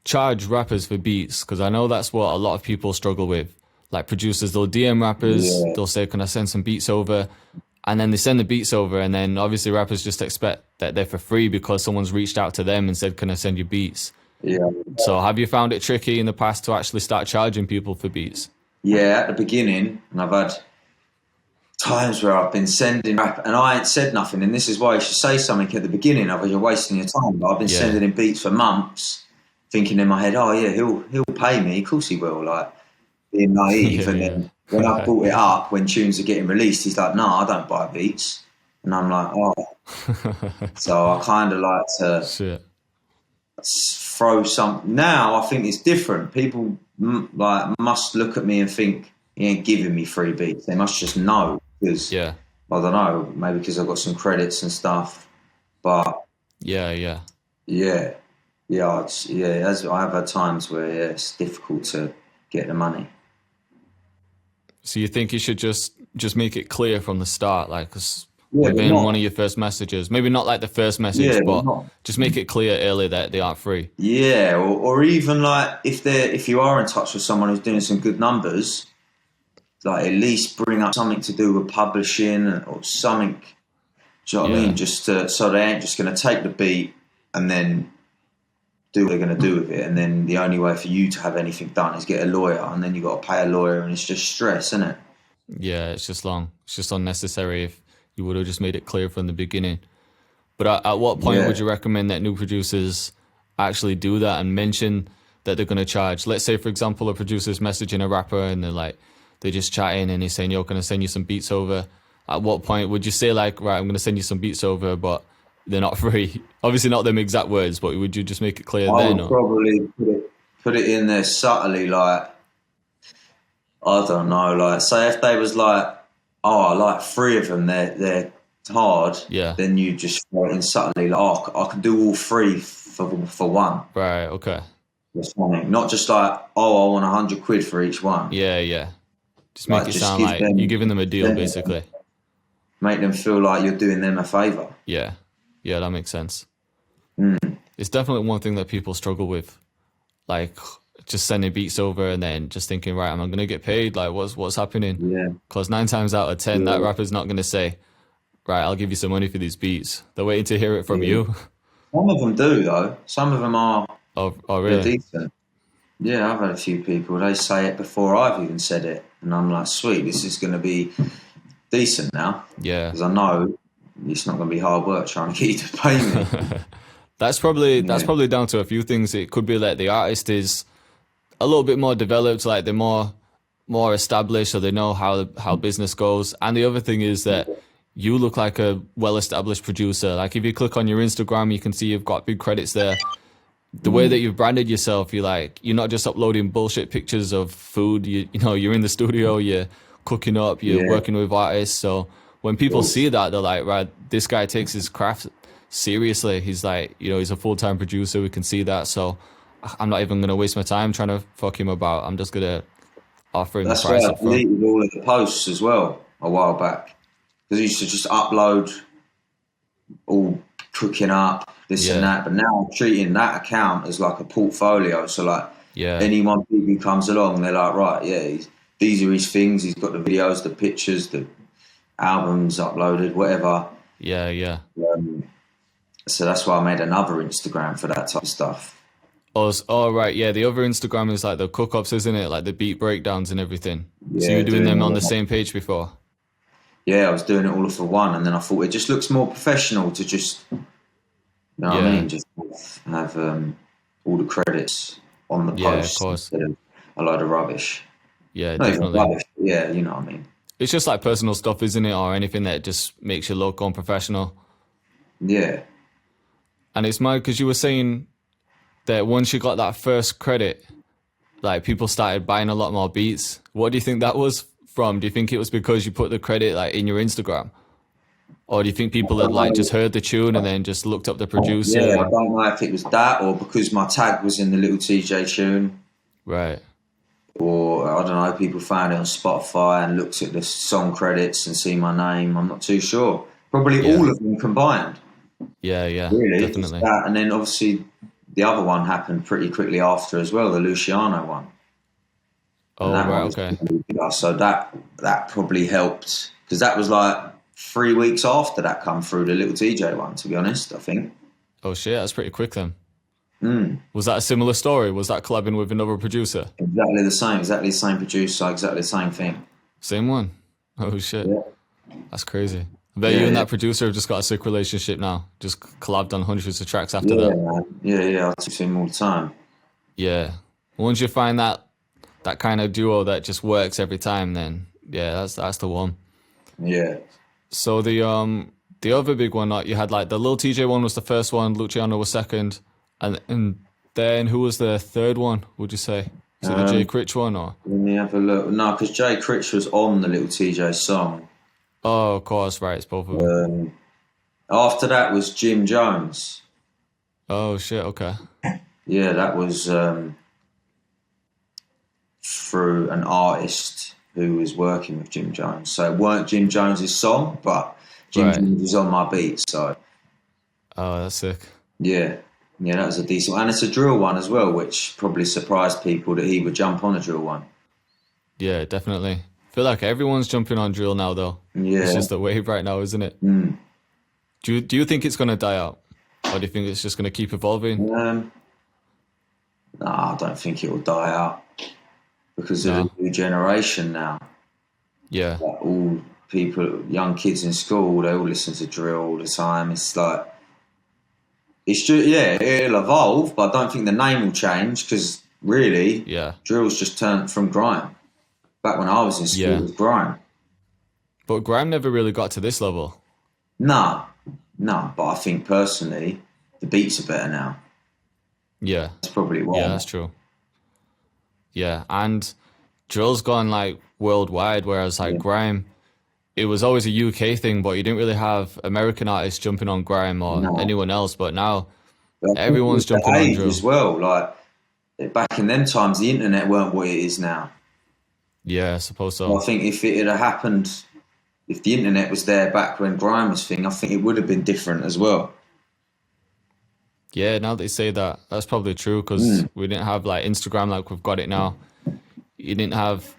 charge rappers for beats? Because I know that's what a lot of people struggle with. Like producers, they'll DM rappers, they'll say, can I send some beats over? And then they send the beats over, and then obviously rappers just expect that they're for free because someone's reached out to them and said, can I send you beats? Yeah. So have you found it tricky in the past to actually start charging people for beats? Yeah, at the beginning, and I've had times where I've been sending rap and I ain't said nothing, and this is why you should say something at the beginning, otherwise you're wasting your time. But I've been sending him beats for months, thinking in my head, oh yeah, he'll pay me, of course he will, like being naive. And then when I brought it up, when tunes are getting released, he's like, no, I don't buy beats. And I'm like, oh. So I kind of like to Shit. throw some. Now I think it's different. People like must look at me and think he ain't giving me free beats. They must just know because Yeah. I don't know, maybe because I've got some credits and stuff. But Yeah. yeah, as I have had times where it's difficult to get the money. So you think you should just make it clear from the start, like 'cause Yeah, but within one not. of your first messages, maybe not like the first message, Yeah, but but not. just make it clear early that they aren't free. Yeah, or even like if you are in touch with someone who's doing some good numbers, like at least bring up something to do with publishing or something. Do you know what I Yeah. mean? Just so they ain't just going to take the beat and then do what they're going to do with it, and then the only way for you to have anything done is get a lawyer, and then you got to pay a lawyer, and it's just stress, isn't it? Yeah, it's just long. It's just unnecessary if you would have just made it clear from the beginning. But at what point Yeah. would you recommend that new producers actually do that and mention that they're going to charge? Let's say, for example, a producer's messaging a rapper and they're just chatting and he's saying, yo, can I send you some beats over? At what point would you say, like, right, I'm going to send you some beats over, but they're not free? Obviously not them exact words, but would you just make it clear I then? would Or? probably put it in there subtly, like I don't know, like say if they was like, oh, I like three of them, they're hard, Yeah. then you just throw it in subtly, like, oh, I can do all three for one. Right, okay. Or something. Not just like, oh, I want 100 quid for each one. Yeah. Just make Like, it just sound give like them, you're giving them a deal, basically. make them feel like you're doing them a favour. Yeah, that makes sense. Mm. It's definitely one thing that people struggle with, like just sending beats over and then just thinking, right, am I gonna get paid? Like, what's happening? Yeah. Because 9 times out of 10, that rapper's not gonna say, right, I'll give you some money for these beats. They're waiting to hear it from you. Some of them do, though. Some of them are Oh, they're really? decent. Yeah, I've had a few people. They say it before I've even said it, and I'm like, sweet, this is going to be decent now, Yeah. because I know it's not going to be hard work trying to get you to pay me. That's probably down to a few things. It could be that the artist is a little bit more developed, like they're more established, so they know how business goes. And the other thing is that you look like a well-established producer. Like if you click on your Instagram, you can see you've got big credits there. The way that you've branded yourself, you're not just uploading bullshit pictures of food. You're in the studio, you're cooking up, you're Yeah. working with artists. So when people see that, they're like, right, this guy takes his craft seriously. He's like, he's a full-time producer. We can see that. So I'm not even gonna waste my time trying to fuck him about. I'm just gonna offer him the That's why price I up front. deleted all of the posts as well a while back, because I used to just upload all cooking up this Yeah. and that, but now I'm treating that account as like a portfolio. So like Yeah, anyone who comes along, they're like, right, yeah, these are his things. He's got the videos, the pictures, the albums uploaded, whatever. yeah. So that's why I made another Instagram for that type of stuff. Oh, right, yeah. The other Instagram is like the cook-ups, isn't it? Like the beat breakdowns and everything. So Yeah, you're doing them all on the of that. same page before? Yeah, I was doing it all for one, and then I thought it just looks more professional to just, you know what I Yeah. mean, just have all the credits on the Yeah, of post course. instead of a load of rubbish. Yeah, Not even definitely. rubbish, but yeah, you know what I mean. It's just like personal stuff, isn't it? Or anything that just makes you look unprofessional. Yeah. And it's mad because you were saying that once you got that first credit, like people started buying a lot more beats. What do you think that was from? Do you think it was because you put the credit like in your Instagram? Or do you think people had like just heard the tune and then just looked up the producer? Yeah, I And, don't know if it was that or because my tag was in the Lil Tjay tune, right. or I don't know, people found it on Spotify and looked at the song credits and see my name. I'm not too sure. Probably Yeah. all of them combined, Yeah, really. Just definitely. that. And then obviously the other one happened pretty quickly after as well, the Luciano one. Oh, And that right, one was okay. pretty big. So that probably helped, because that was like 3 weeks after that come through, the Little TJ one, to be honest, I think. Oh shit, that's pretty quick then. Mm. Was that a similar story? Was that collabing with another producer? Exactly the same producer, exactly the same thing. Same one? Oh shit. Yeah. That's crazy. I bet Yeah, you and yeah. that producer have just got a sick relationship now. Just collabed on hundreds of tracks after Yeah, that. man. Yeah, I talk to him all the time. Yeah. Once you find that kind of duo that just works every time, then yeah, that's the one. Yeah. So the the other big one, like you had like the Lil Tjay one was the first one, Luciano was second, and then who was the third one? Would you say? Is it the Jay Critch one or? Let me have a look. No, because Jay Critch was on the Lil Tjay song. Oh, of course, right. It's both of them. After that was Jim Jones. Oh shit. Okay. Yeah, that was through an artist who was working with Jim Jones. So it weren't Jim Jones's song, but Jim Jones was on my beat. So. Oh, that's sick. Yeah. Yeah, that was a decent one. And it's a drill one as well, which probably surprised people that he would jump on a drill one. Yeah, definitely. I feel like everyone's jumping on drill now, though. Yeah. It's just the wave right now, isn't it? Mm. Do you think it's going to die out? Or do you think it's just going to keep evolving? No, I don't think it will die out. Because of the new generation now. Yeah. Like all people, young kids in school, they all listen to drill all the time. It's like... It's just, yeah, it'll evolve, but I don't think the name will change because really, drill's just turned from grime. Back when I was in school, it was grime. But grime never really got to this level. No, but I think personally, the beats are better now. Yeah. That's probably why. Yeah, that's true. Yeah, and drill's gone like worldwide, whereas like grime, it was always a UK thing, but you didn't really have American artists jumping on grime or anyone else. But now everyone's jumping on drill as well. Like back in them times, the internet weren't what it is now. Yeah, I suppose so. I think if it had happened, if the internet was there back when grime was thing, I think it would have been different as well. Yeah, now that you say that, that's probably true because we didn't have like Instagram like we've got it now. You didn't have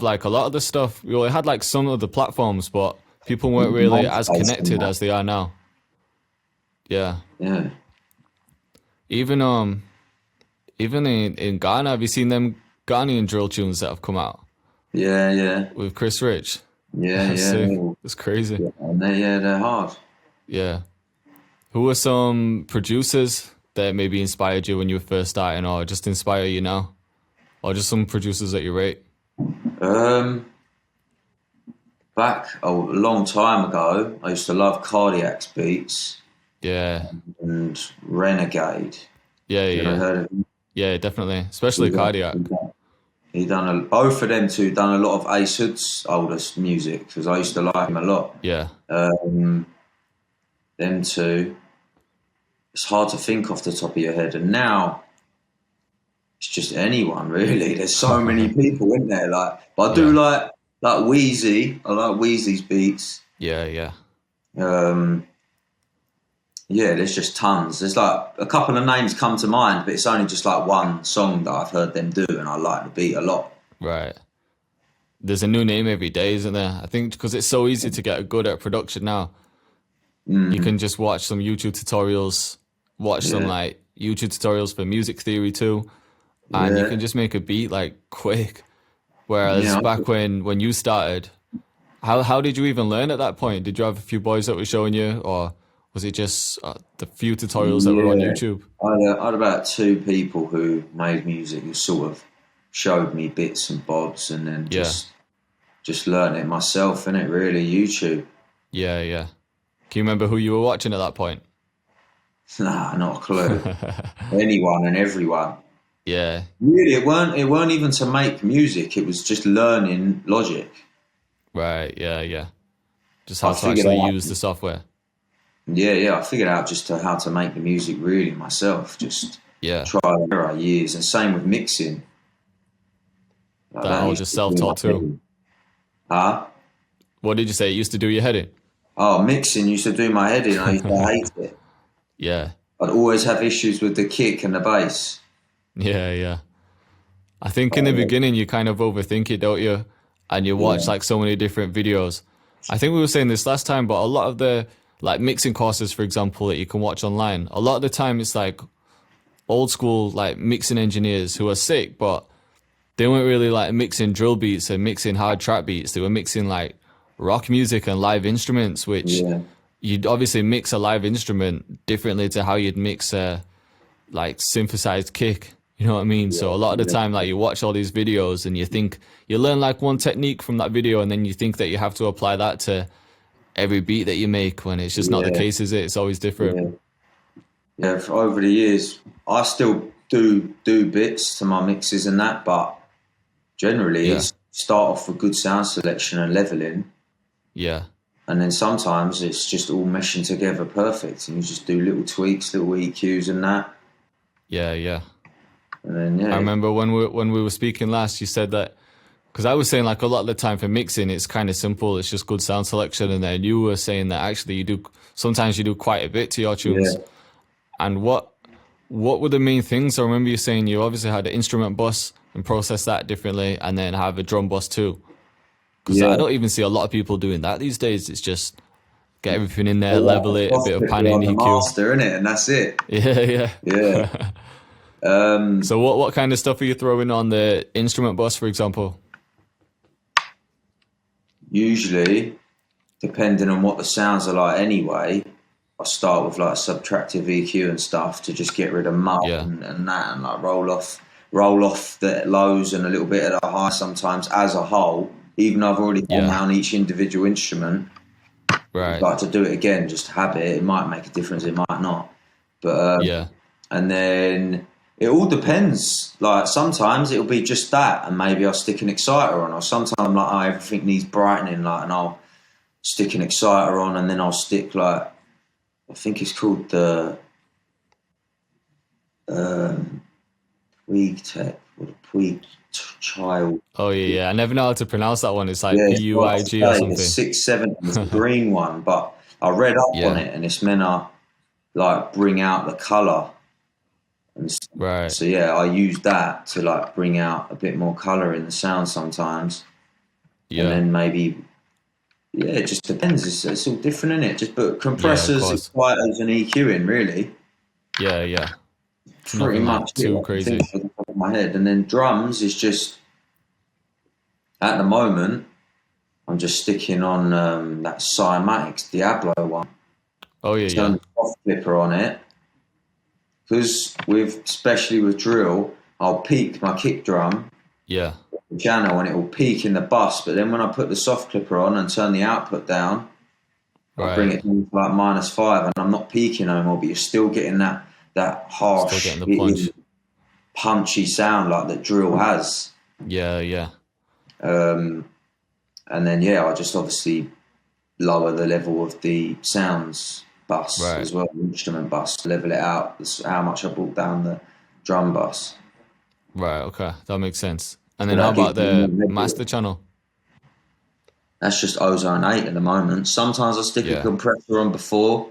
like a lot of the stuff. We had like some of the platforms, but people weren't really as connected as they are now. Yeah. Yeah. Even in Ghana, have you seen them Ghanaian drill tunes that have come out? Yeah. With Chris Rich. Yeah. It's crazy. Yeah, and they're hard. Yeah. Who are some producers that maybe inspired you when you were first starting, or just inspire you now, or just some producers that you rate? Back a long time ago, I used to love Cardiac's beats. Yeah. And Renegade. Yeah. Ever heard of him? Yeah, definitely. Especially Cardiac. Both of them two done a lot of Ace Hood's oldest music because I used to like him a lot. Yeah. Them two. It's hard to think off the top of your head, and now it's just anyone really. There's so many people in there. But I do like Wheezy. I like Wheezy's beats. Yeah. Yeah, there's just tons. There's like a couple of names come to mind, but it's only just like one song that I've heard them do, and I like the beat a lot. Right. There's a new name every day, isn't there? I think because it's so easy to get good at production now. You can just watch some YouTube tutorials, some like YouTube tutorials for music theory too, and you can just make a beat like quick. Whereas back when you started, how did you even learn at that point? Did you have a few boys that were showing you, or was it just the few tutorials that were on YouTube? I had about two people who made music who sort of showed me bits and bobs, and then just learned it myself, innit, really, YouTube. Yeah. Can you remember who you were watching at that point? Nah, not a clue. Anyone and everyone. Yeah. Really, it weren't even to make music, it was just learning Logic. Right, yeah. Just how to actually use the software. Yeah, I figured out just how to make the music really myself. Just trial and error years. And same with mixing. That all just self-taught too. Huh? What did you say? It used to do your head in? Oh, mixing used to do my head in. I used to hate it. Yeah. I'd always have issues with the kick and the bass. Yeah. I think in the beginning you kind of overthink it, don't you? And you watch like so many different videos. I think we were saying this last time, but a lot of the like mixing courses, for example, that you can watch online, a lot of the time it's like old school like mixing engineers who are sick, but they weren't really like mixing drill beats and mixing hard trap beats. They were mixing like rock music and live instruments, which you'd obviously mix a live instrument differently to how you'd mix a like synthesized kick. You know what I mean? So a lot of the time, like you watch all these videos and you think you learn like one technique from that video, and then you think that you have to apply that to every beat that you make when it's just not the case, is it? It's always different. Yeah, over the years, I still do bits to my mixes and that, but generally it's start off with good sound selection and leveling. Yeah. And then sometimes it's just all meshing together perfect, and you just do little tweaks, little EQs and that. Yeah, yeah. And then, I remember when we were speaking last, you said that, because I was saying like a lot of the time for mixing, it's kind of simple. It's just good sound selection. And then you were saying that actually sometimes you do quite a bit to your tunes. Yeah. And what were the main things? I remember you saying you obviously had an instrument bus and process that differently, and then have a drum bus too. Because I don't even see a lot of people doing that these days. It's just get everything in there, level it, a bit of pan in EQ. Master, innit? And that's it. Yeah. So what kind of stuff are you throwing on the instrument bus, for example? Usually, depending on what the sounds are like anyway, I start with like subtractive EQ and stuff to just get rid of mud and that, and like roll off the lows and a little bit of the high sometimes as a whole. Even though I've already done down each individual instrument, right? I'd like to do it again just to have it. It might make a difference, it might not. But and then it all depends. Like sometimes it'll be just that, and maybe I'll stick an exciter on. Or sometimes like everything needs brightening, like, and I'll stick an exciter on, and then I'll stick like, I think it's called the Puig Tech or the Puig Child. Oh yeah. I never know how to pronounce that one. It's like PUIG or something. The 670 is the green one, but I read up on it, and it's meant to like bring out the colour. Right. So I use that to like bring out a bit more colour in the sound sometimes. Yeah. And then maybe it just depends. It's all different, innit? Just put compressors, exciters, and EQing, really. Yeah. Pretty much too crazy. Off the top of my head. And then drums is just, at the moment, I'm just sticking on that Cymatics Diablo one. Oh yeah. Turn the soft clipper on it, because especially with drill, I'll peak my kick drum. Yeah. Luciano, and it will peak in the bus, but then when I put the soft clipper on and turn the output down, I bring it down to like -5, and I'm not peaking anymore, but you're still getting that harsh, still getting the punch. Punchy sound like that drill has. Yeah. And then I just obviously lower the level of the sounds bus as well, the instrument bus, level it out. That's how much I brought down the drum bus. Right, okay, that makes sense. And then how about the master channel? That's just Ozone 8 at the moment. Sometimes I stick a compressor on before,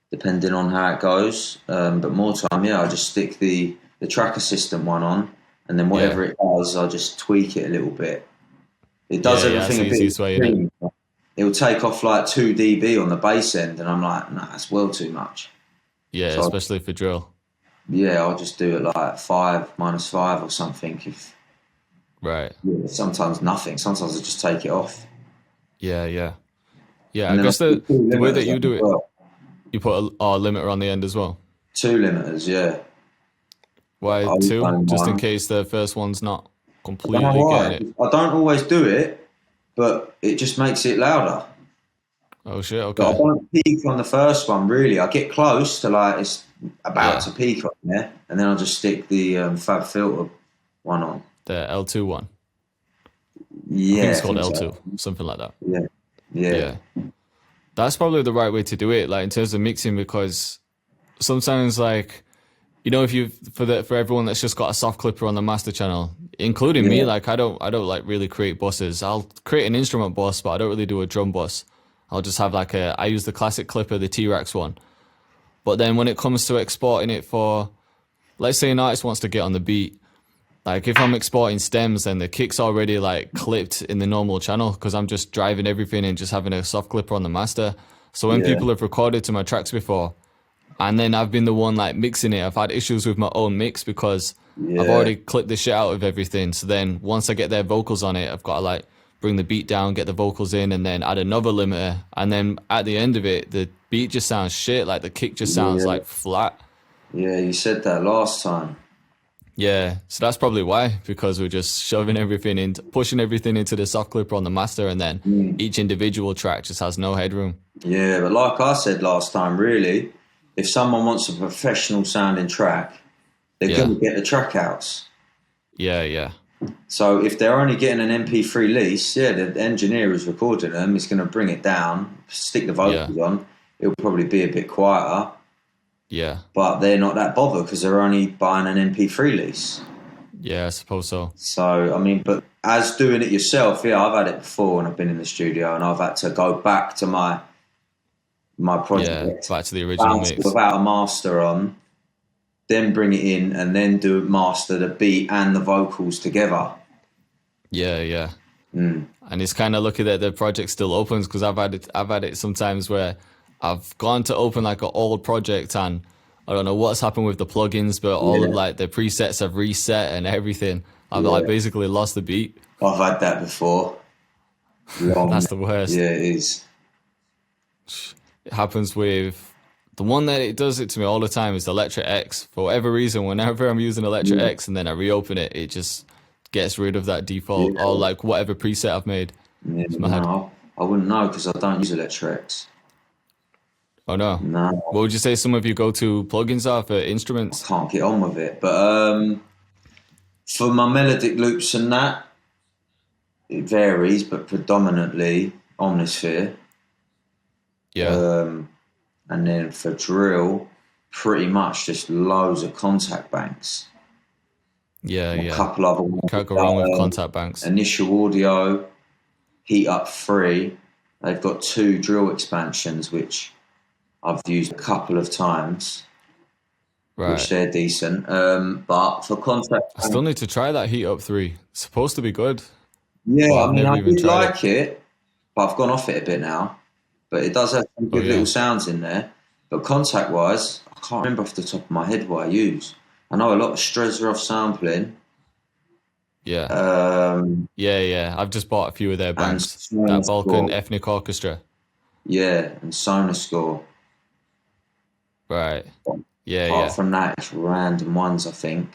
depending on how it goes. But more time, I just stick the track assistant one on, and then whatever it does, I'll just tweak it a little bit. It does everything a bit. It'll take off like 2 dB on the bass end, and I'm like, nah, that's well too much. Yeah, so especially for drill. Yeah, I'll just do it like 5, -5 or something. Sometimes nothing. Sometimes I just take it off. Yeah. I guess the way that you do it, you put a limiter on the end as well. 2 limiters, yeah. Why 2? Just in case the first one's not completely getting it. I don't always do it, but it just makes it louder. Oh shit, okay. But I don't peak on the first one, really. I get close to like it's about to peak on there, and then I'll just stick the Fab Filter one on. The L2 one? Yeah. I think it's called L2, something like that. Yeah. That's probably the right way to do it, like in terms of mixing, because sometimes like, if you for everyone that's just got a soft clipper on the master channel, including me, like I don't like really create buses. I'll create an instrument bus, but I don't really do a drum bus. I'll just have like I use the classic clipper, the T-Rex one. But then when it comes to exporting it for, let's say an artist wants to get on the beat, like if I'm exporting stems, then the kick's already like clipped in the normal channel because I'm just driving everything and just having a soft clipper on the master. So when people have recorded to my tracks before, and then I've been the one like mixing it, I've had issues with my own mix because I've already clipped the shit out of everything. So then once I get their vocals on it, I've got to like bring the beat down, get the vocals in, and then add another limiter. And then at the end of it, the beat just sounds shit. Like the kick just sounds like flat. Yeah, you said that last time. Yeah, so that's probably why, because we're just shoving everything into, pushing everything into the sock clipper on the master, and then each individual track just has no headroom. Yeah, but like I said last time, really, if someone wants a professional sounding track, they're going to get the track outs. Yeah, yeah. So if they're only getting an MP3 lease, yeah, the engineer who's recording them is going to bring it down, stick the vocals on. It'll probably be a bit quieter. Yeah. But they're not that bothered because they're only buying an MP3 lease. Yeah, I suppose so. So, I mean, but as doing it yourself, yeah, I've had it before when I've been in the studio and I've had to go back to my project. Yeah, back to the original mix. Without a master on, then bring it in and then master the beat and the vocals together. Yeah, yeah. And it's kind of lucky that the project still opens, because I've had it sometimes where I've gone to open like an old project and I don't know what's happened with the plugins, but all of like the presets have reset and everything. I've like basically lost the beat. I've had that before. That's the worst. Yeah, it is. It happens with the one that it does it to me all the time is the Electra X. For whatever reason, whenever I'm using Electra X and then I reopen it, it just gets rid of that default or like whatever preset I've made. Yeah, no, I wouldn't know because I don't use Electra X. Oh no. What would you say some of your go-to plugins are for instruments? I can't get on with it, but for my melodic loops and that, it varies, but predominantly Omnisphere. Yeah. And then for drill, pretty much just loads of contact banks. Yeah, A couple other ones. Can't go wrong with contact banks. Initial Audio, Heat Up 3. They've got 2 drill expansions, which I've used a couple of times, which they're decent. But for contact, I still need to try that Heat Up 3. It's supposed to be good. Yeah, I mean, I did like it, but I've gone off it a bit now. But it does have some good little sounds in there. But contact-wise, I can't remember off the top of my head what I use. I know a lot of Strezarov sampling. Yeah. Yeah. I've just bought a few of their banks. That Balkan Ethnic Orchestra. Yeah, and Sonoscore. Right. Apart from that, it's random ones, I think.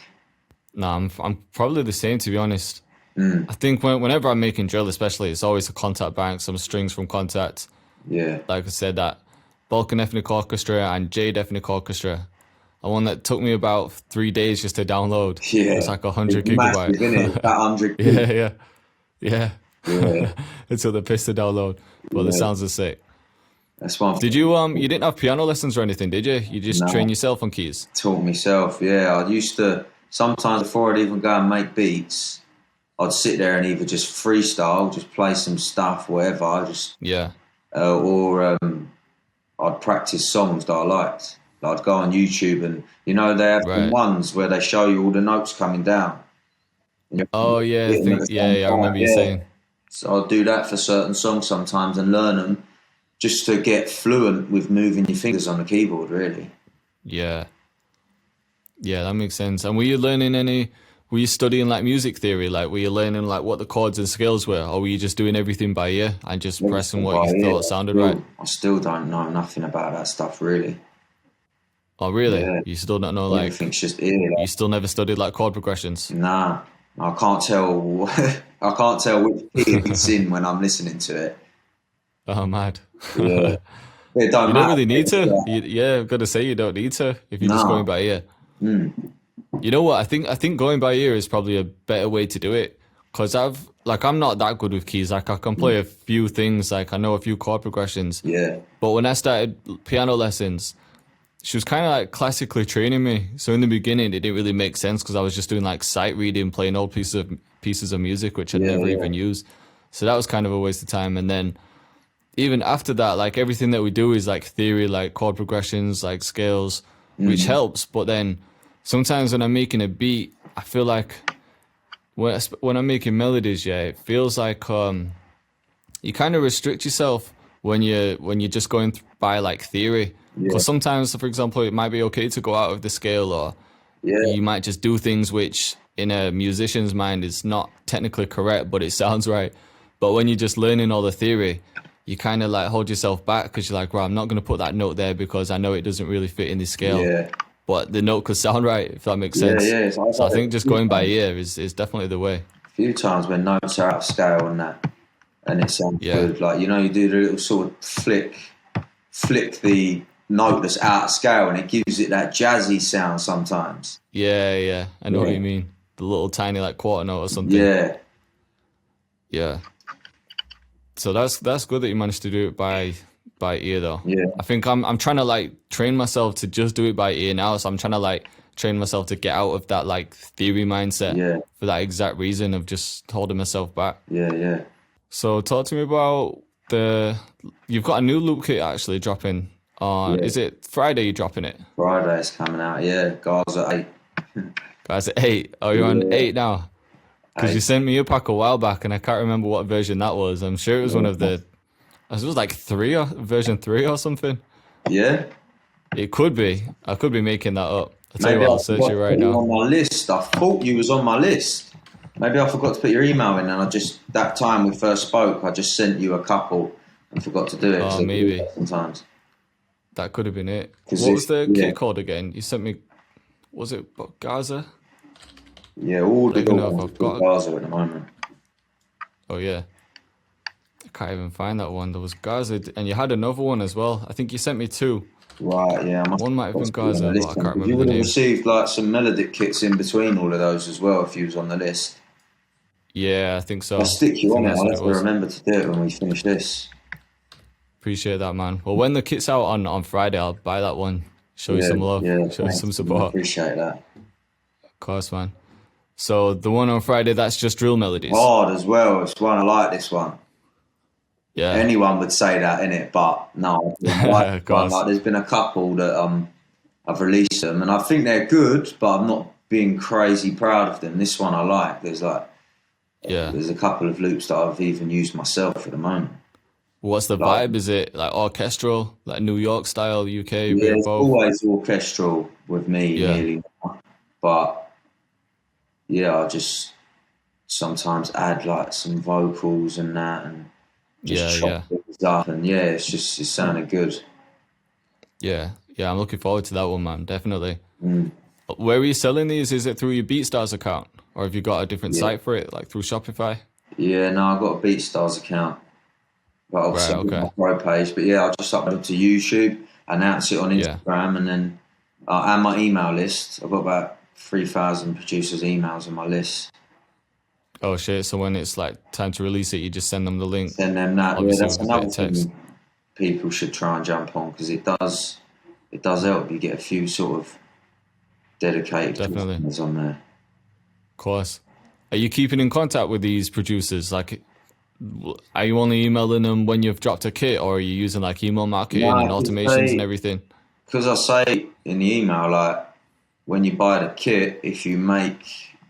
No, I'm probably the same, to be honest. I think whenever I'm making drill, especially, it's always a contact bank, some strings from Contact. Yeah. Like I said, that Balkan Ethnic Orchestra and Jade Ethnic Orchestra. A one that took me about 3 days just to download. Yeah. It's like 100 gigabytes. Massive, isn't it? That 100 Yeah. Until the piss to download. But the sounds are sick. That's one. Did you you didn't have piano lessons or anything, did you? You just train yourself on keys? Taught myself, yeah. I used to, sometimes before I'd even go and make beats, I'd sit there and either just freestyle, just play some stuff, whatever, or I'd practice songs that I liked. I'd go on YouTube and, you know, they have ones where they show you all the notes coming down. Oh, yeah. I remember you saying. So I'd do that for certain songs sometimes and learn them just to get fluent with moving your fingers on the keyboard, really. Yeah. Yeah, that makes sense. And were you studying like music theory? Like, were you learning like what the chords and scales were? Or were you just doing everything by ear and just pressing what you thought sounded right? I still don't know nothing about that stuff, really. Oh, really? Yeah. You still don't know, like... Everything's just ear. You still never studied, like, chord progressions? Nah. I can't tell... I can't tell which key it's in when I'm listening to it. Oh, mad. Yeah. You don't really need to. I've got to say you don't need to if you're just going by ear. You know what? I think going by ear is probably a better way to do it. Because I'm not that good with keys. Like, I can play a few things. Like, I know a few chord progressions. Yeah. But when I started piano lessons... She was kind of like classically training me. So in the beginning, it didn't really make sense because I was just doing like sight reading, playing old pieces of music, which I'd never even used. So that was kind of a waste of time. And then even after that, like everything that we do is like theory, like chord progressions, like scales, which helps. But then sometimes when I'm making a beat, I feel like when I'm making melodies, it feels like you kind of restrict yourself when you're just going by like theory. Because sometimes, for example, it might be okay to go out of the scale, or you might just do things which in a musician's mind is not technically correct, but it sounds right. But when you're just learning all the theory, you kind of like hold yourself back because you're like, well, I'm not going to put that note there because I know it doesn't really fit in the scale. but the note could sound right, if that makes Yeah, sense. yeah. So I think just going by ear is definitely the way. A few times when notes are out of scale and that, and it sounds good. Like, you know, you do the little sort of flick the note that's out of scale, and it gives it that jazzy sound sometimes. Yeah. I know what you mean. The little tiny like quarter note or something. Yeah. So that's good that you managed to do it by ear though. Yeah. I think I'm trying to like train myself to just do it by ear now. So I'm trying to like train myself to get out of that like theory mindset for that exact reason of just holding myself back. Yeah. So talk to me about you've got a new loop kit actually dropping on, is it Friday you're dropping it? Friday's coming out, Guys at 8. Guys at 8. Oh, you're on 8 now? Because you sent me a pack a while back and I can't remember what version that was. I'm sure it was one of the, it was like version 3 or something. Yeah? It could be. I could be making that up. I'll tell Maybe you what, I'll search it right now. On my list. I thought you was on my list. Maybe I forgot to put your email in, and that time we first spoke, I just sent you a couple and forgot to do it. Oh, maybe. Sometimes. That could have been it. What was the kit called again? You sent me, was it Gaza? Yeah, all the I've got Gaza at the moment. Oh, yeah. I can't even find that one. There was Gaza, and you had another one as well. I think you sent me 2. Right, yeah. One might have been Gaza, but I can't remember you would the have name. received like some melodic kits in between all of those as well if you was on the list. Yeah, I think so. I'll stick you on it. that's I'll what have it to was. remember to do it when we finish this. Appreciate that, man. Well, when the kit's out on Friday, I'll buy that one. Show you some love. Show you some support. I appreciate that. Of course, man. So the one on Friday, that's just drill melodies. Hard as well. It's one I like this one. Yeah. Anyone would say that, innit? But no, like, there's been a couple that I've released them, and I think they're good, but I'm not being crazy proud of them. This one I like. There's a couple of loops that I've even used myself at the moment. What's the vibe? Is it like orchestral, like New York style, UK? Yeah, it's always orchestral with me, really. But yeah, I just sometimes add like some vocals and that, and just chop things up, and it's sounding good. Yeah, I'm looking forward to that one, man. Definitely. Where are you selling these? Is it through your BeatStars account, or have you got a different site for it, like through Shopify? Yeah, no, I've got a BeatStars account. But obviously my pro page. But I'll just upload it to YouTube, announce it on Instagram, and then and my email list. I've got about 3,000 producers' emails on my list. Oh shit! So when it's like time to release it, you just send them the link. Send them that. Obviously, that's another thing people should try and jump on, because it does help you get a few sort of dedicated listeners on there. Of course. Are you keeping in contact with these producers? Like, are you only emailing them when you've dropped a kit, or are you using like email marketing and automations and everything? Because I say in the email, like, when you buy the kit, if you make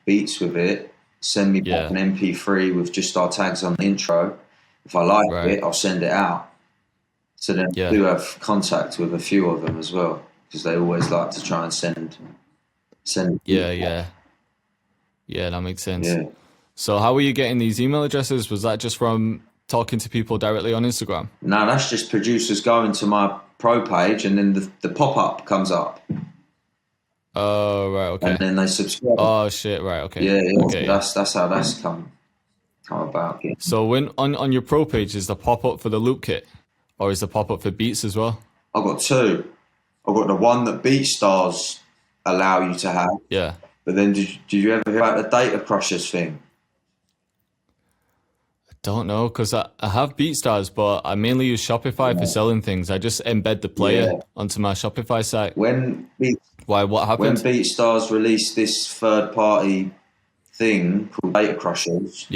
beats with it, send me back an MP3 with just our tags on the intro. If I like it, I'll send it out. So then I do have contact with a few of them as well, because they always like to try and send. Yeah, that makes sense. Yeah. So how were you getting these email addresses? Was that just from talking to people directly on Instagram? No, that's just producers going to my pro page, and then the pop-up comes up. Oh, right, okay. And then they subscribe. Oh, shit, right, okay. Yeah. Okay, that's how that's come about. Yeah. So when on your pro page, is the pop-up for the loop kit, or is the pop-up for beats as well? I've got 2. I've got the one that BeatStars allow you to have. Yeah. But then did you ever hear about the data crushers thing? Don't know, because I have BeatStars, but I mainly use Shopify for selling things. I just embed the player onto my Shopify site. What happened? When BeatStars released this third-party thing called Data Crushers,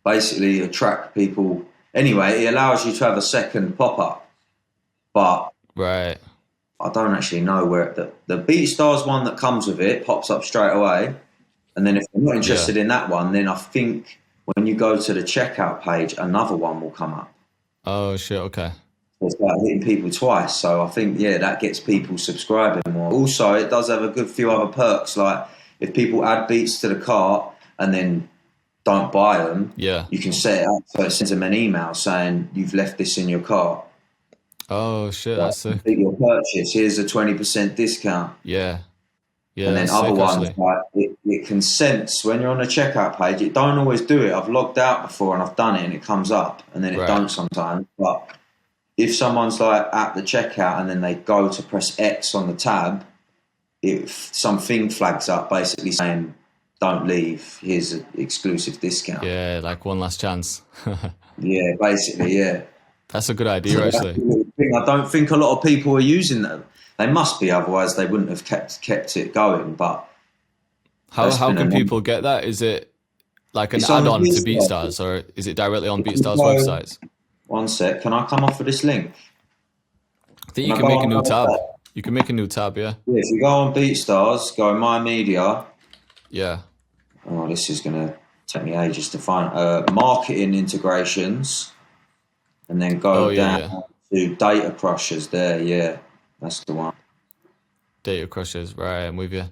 basically attract people. Anyway, it allows you to have a second pop-up, but I don't actually know where the BeatStars one that comes with it pops up straight away, and then if you're not interested in that one, then I think when you go to the checkout page, another one will come up. Oh shit! Okay. It's like hitting people twice, so I think that gets people subscribing more. Also, it does have a good few other perks, like if people add beats to the cart and then don't buy them, you can set it up so it sends them an email saying you've left this in your cart. Oh shit, Like, that's sick. complete your purchase. Here's a 20% discount. Yeah, yeah, And then that's other sick ones, actually. like it can sense when you're on the checkout page. It don't always do it. I've logged out before and I've done it, and it comes up, and then it Right. don't sometimes. But if someone's like at the checkout and then they go to press X on the tab, if something flags up basically saying don't leave, here's an exclusive discount. Yeah, like one last chance. Yeah, basically, yeah. That's a good So idea that's actually. the little thing. I don't think a lot of people are using them. They must be, otherwise they wouldn't have kept it going. But that's How been can another. people get that? Is it like an It's on add-on to BeatStars. BeatStars, or is it directly on BeatStars So, websites? one sec. Can I come off of this link? I think Can you I can go make a on new another tab. tab? You can make a new tab, yeah. Yeah, if you go on BeatStars, go My Media. Yeah. Oh, this is going to take me ages to find. Marketing integrations. And then Oh go yeah, down yeah. to Data Crushers there. Yeah, that's the one. Data crushers, right? I'm with you.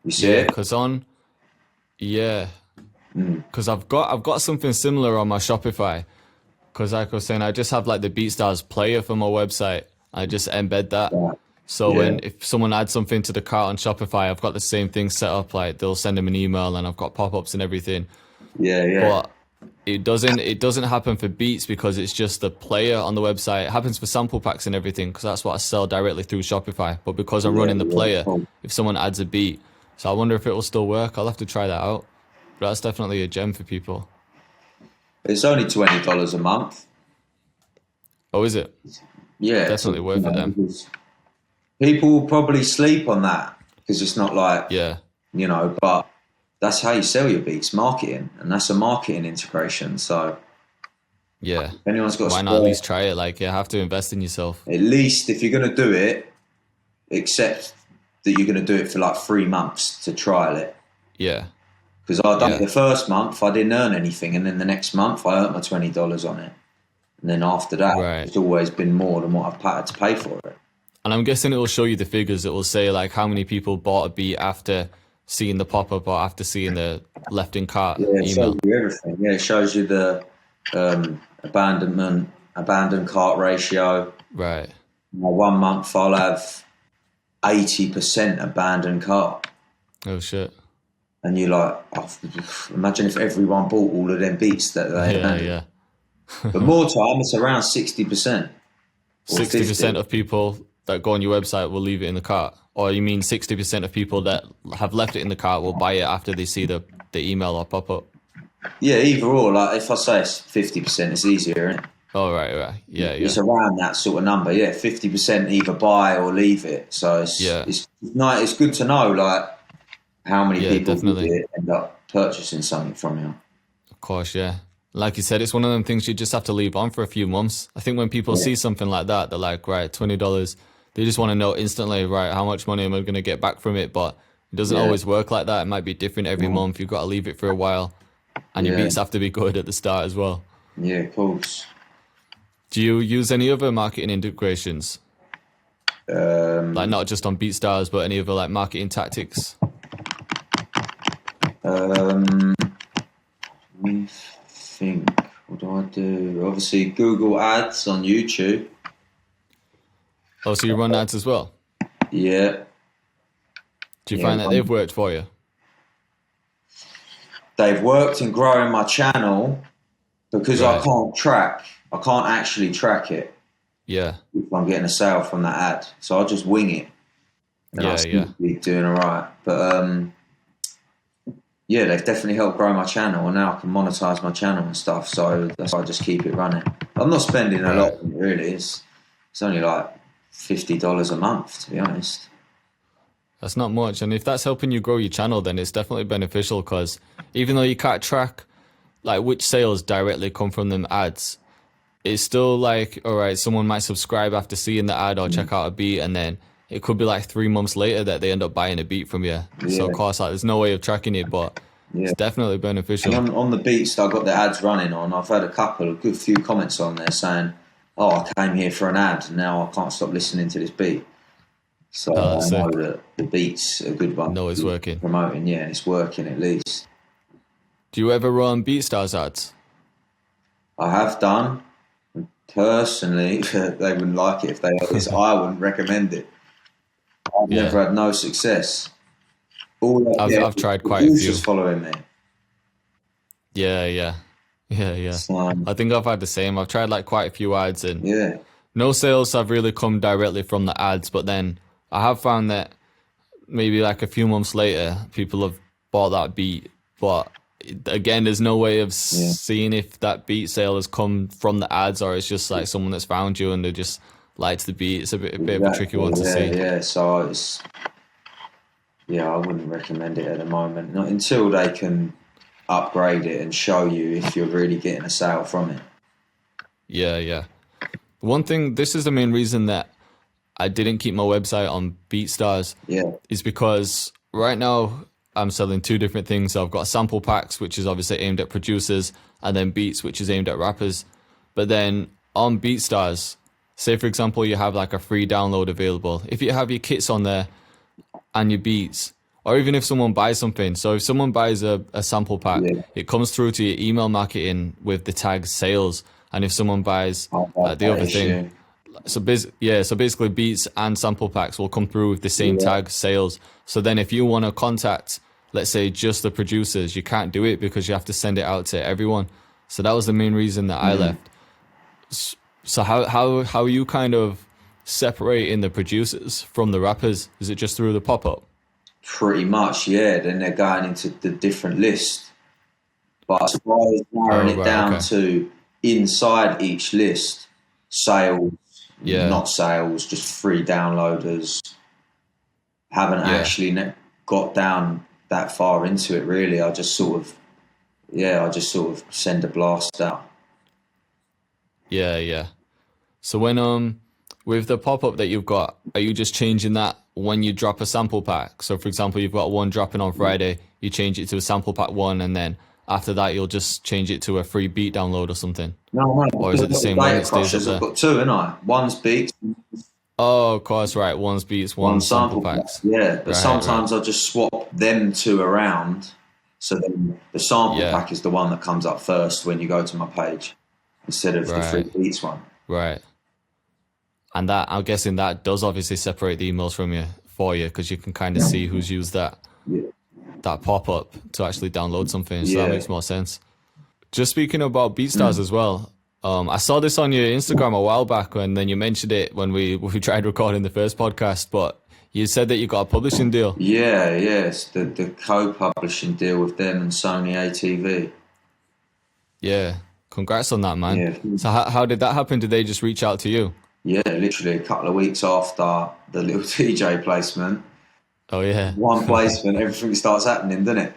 You see Yeah, it? cause on, yeah, cause I've got something similar on my Shopify. Cause like I was saying, I just have like the BeatStars player for my website. I just embed that. Yeah. So Yeah. if someone adds something to the cart on Shopify, I've got the same thing set up. Like they'll send them an email, and I've got pop-ups and everything. Yeah, yeah. But it doesn't happen for beats because it's just the player on the website. It happens for sample packs and everything because that's what I sell directly through Shopify. But because I'm Yeah, running the yeah. player, Cool. if someone adds a beat, so I wonder if it will still work. I'll have to try that out. But that's definitely a gem for people. It's only $20 a month. Oh, is it? Yeah, Definitely worth it then. because people will probably sleep on that because it's not like, Yeah, but that's how you sell your beats, marketing, and that's a marketing integration. So yeah. if anyone's got a Why not at spare, least try it? Like, you have to invest in yourself. at least if you're going to do it, accept that you're going to do it for like 3 months to trial it. Yeah, Because I done it yeah, the first month, I didn't earn anything, and then the next month I earned my $20 on it, and then after that, right. it's always been more than what I've had to pay for it. And I'm guessing it will show you the figures. It will say like how many people bought a beat after seeing the pop-up or after seeing the left in cart Yeah, it shows email. you everything. Yeah, it shows you the abandoned cart ratio. Right. Now, 1 month I'll have 80% abandoned cart, Oh shit. and you're like, oh, imagine if everyone bought all of them beats that they Yeah, abandoned. yeah. But more time, it's around 60%. 60% of people that go on your website will leave it in the cart. Or you mean 60% of people that have left it in the cart will buy it after they see the email or pop up? Yeah, either or. Like if I say it's 50%, it's easier, isn't it? Oh, right, right. Yeah, yeah. It's around that sort of number. Yeah, 50% either buy or leave it. So Yeah, it's good to know like how many yeah, people definitely. did end up purchasing something from you. Of course, yeah. Like you said, it's one of them things you just have to leave on for a few months. I think when people Yeah. see something like that, they're like, right, $20. They just want to know instantly, right, how much money am I going to get back from it? But it doesn't Yeah. always work like that. It might be different every month. You've got to leave it for a while. And your Yeah. beats have to be good at the start as well. Yeah, of course. Do you use any other marketing integrations? Like not just on BeatStars, but any other like marketing tactics? Let me think. What do I do? Obviously, Google Ads on YouTube. Oh, so you run ads as well? Yeah. Do you Yeah, find that they've worked for you? They've worked in growing my channel because Right. I can't actually track it Yeah, if I'm getting a sale from that ad. So I just wing it. And I yeah, seem yeah. to be doing all right. But yeah, they've definitely helped grow my channel, and now I can monetize my channel and stuff. So that's why I just keep it running. I'm not spending a lot on it, really. It's only like $50 a month, to be honest. That's not much. And if that's helping you grow your channel, then it's definitely beneficial because even though you can't track like which sales directly come from them ads, it's still like, all right, someone might subscribe after seeing the ad or check out a beat, and then it could be like 3 months later that they end up buying a beat from you. So of Yeah. course, like, there's no way of tracking it, but Yeah. it's definitely beneficial. And on the beats that I've got the ads running on, I've had a good few comments on there saying, oh, I came here for an ad and now I can't stop listening to this beat. So Oh, I that's know sick. that the beat's a good one. No, it's working. Promoting, yeah, and it's working at least. Do you ever run BeatStars ads? I have done. Personally, they wouldn't like it if they heard this. I wouldn't recommend it. I've never had no success. I've tried quite a few. Just following me. Yeah. I think I've had the same. I've tried like quite a few ads, and no sales have really come directly from the ads. But then I have found that maybe like a few months later, people have bought that beat. But again, there's no way of seeing if that beat sale has come from the ads or it's just like someone that's found you and they just likes the beat. It's a bit of a tricky one to see. Yeah, so it's... Yeah, I wouldn't recommend it at the moment. Not until they can upgrade it and show you if you're really getting a sale from it. Yeah. One thing, this is the main reason that I didn't keep my website on BeatStars. Is because right now I'm selling two different things. So I've got sample packs, which is obviously aimed at producers, and then beats, which is aimed at rappers. But then on BeatStars, say for example, you have like a free download available. If you have your kits on there and your beats, or even if someone buys something. So if someone buys a sample pack, it comes through to your email marketing with the tag sales. And if someone buys the other thing, so basically beats and sample packs will come through with the same tag sales. So then if you want to contact, let's say, just the producers, you can't do it because you have to send it out to everyone. So that was the main reason that I left. So how are you kind of separating the producers from the rappers? Is it just through the pop-up? Pretty much, yeah. Then they're going into the different list. But as far as narrowing it down to inside each list, sales, not sales, just free downloaders, haven't actually got down that far into it, really. I just sort of send a blast out. Yeah. So when with the pop-up that you've got, are you just changing that when you drop a sample pack? So for example, you've got one dropping on Friday, you change it to a sample pack 1, and then after that you'll just change it to a free beat download or something? No. Or is it the same one that stays up there? I've got two, haven't I? One's beats. Oh, of course, right. One's beats, one sample packs. Yeah, but sometimes I just swap them two around. So then the sample pack is the one that comes up first when you go to my page instead of the free beats one. Right. And that, I'm guessing that does obviously separate the emails for you because you can kind of see who's used that pop-up to actually download something. So that makes more sense. Just speaking about BeatStars as well, I saw this on your Instagram a while back, and then you mentioned it when we tried recording the first podcast, but you said that you got a publishing deal. Yes, the co-publishing deal with them and Sony ATV. Yeah, congrats on that, man. Yeah. So how did that happen? Did they just reach out to you? Yeah, literally a couple of weeks after the Lil Tjay placement. Oh, yeah. One placement, everything starts happening, doesn't it?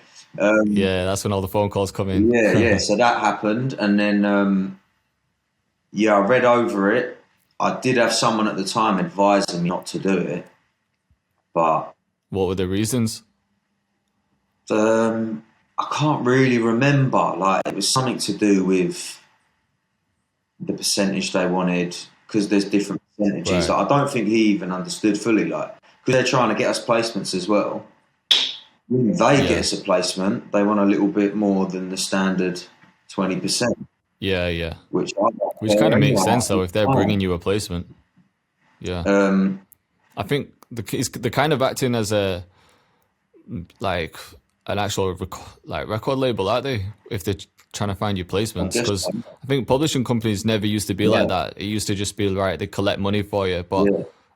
Yeah, that's when all the phone calls come in. Yeah. So that happened. And then, I read over it. I did have someone at the time advising me not to do it. But... What were the reasons? I can't really remember. Like, it was something to do with the percentage they wanted, because there's different percentages. Like, I don't think he even understood fully, like, because they're trying to get us placements as well. When they get us a placement, they want a little bit more than the standard 20%. Yeah. Which kind of makes sense, though, if they're bringing you a placement. Yeah. I think they're kind of acting as an actual record label, aren't they? If they're trying to find you placements, because I think publishing companies never used to be like that. It used to just be they collect money for you, but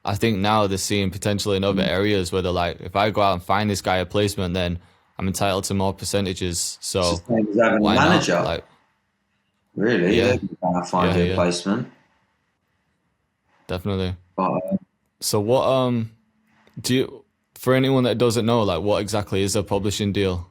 I think now they're seeing potential in other areas where they're like, if I go out and find this guy a placement, then I'm entitled to more percentages. So why manager? Not? Really? Yeah. I find you a placement. Definitely. So what do you, for anyone that doesn't know, what exactly is a publishing deal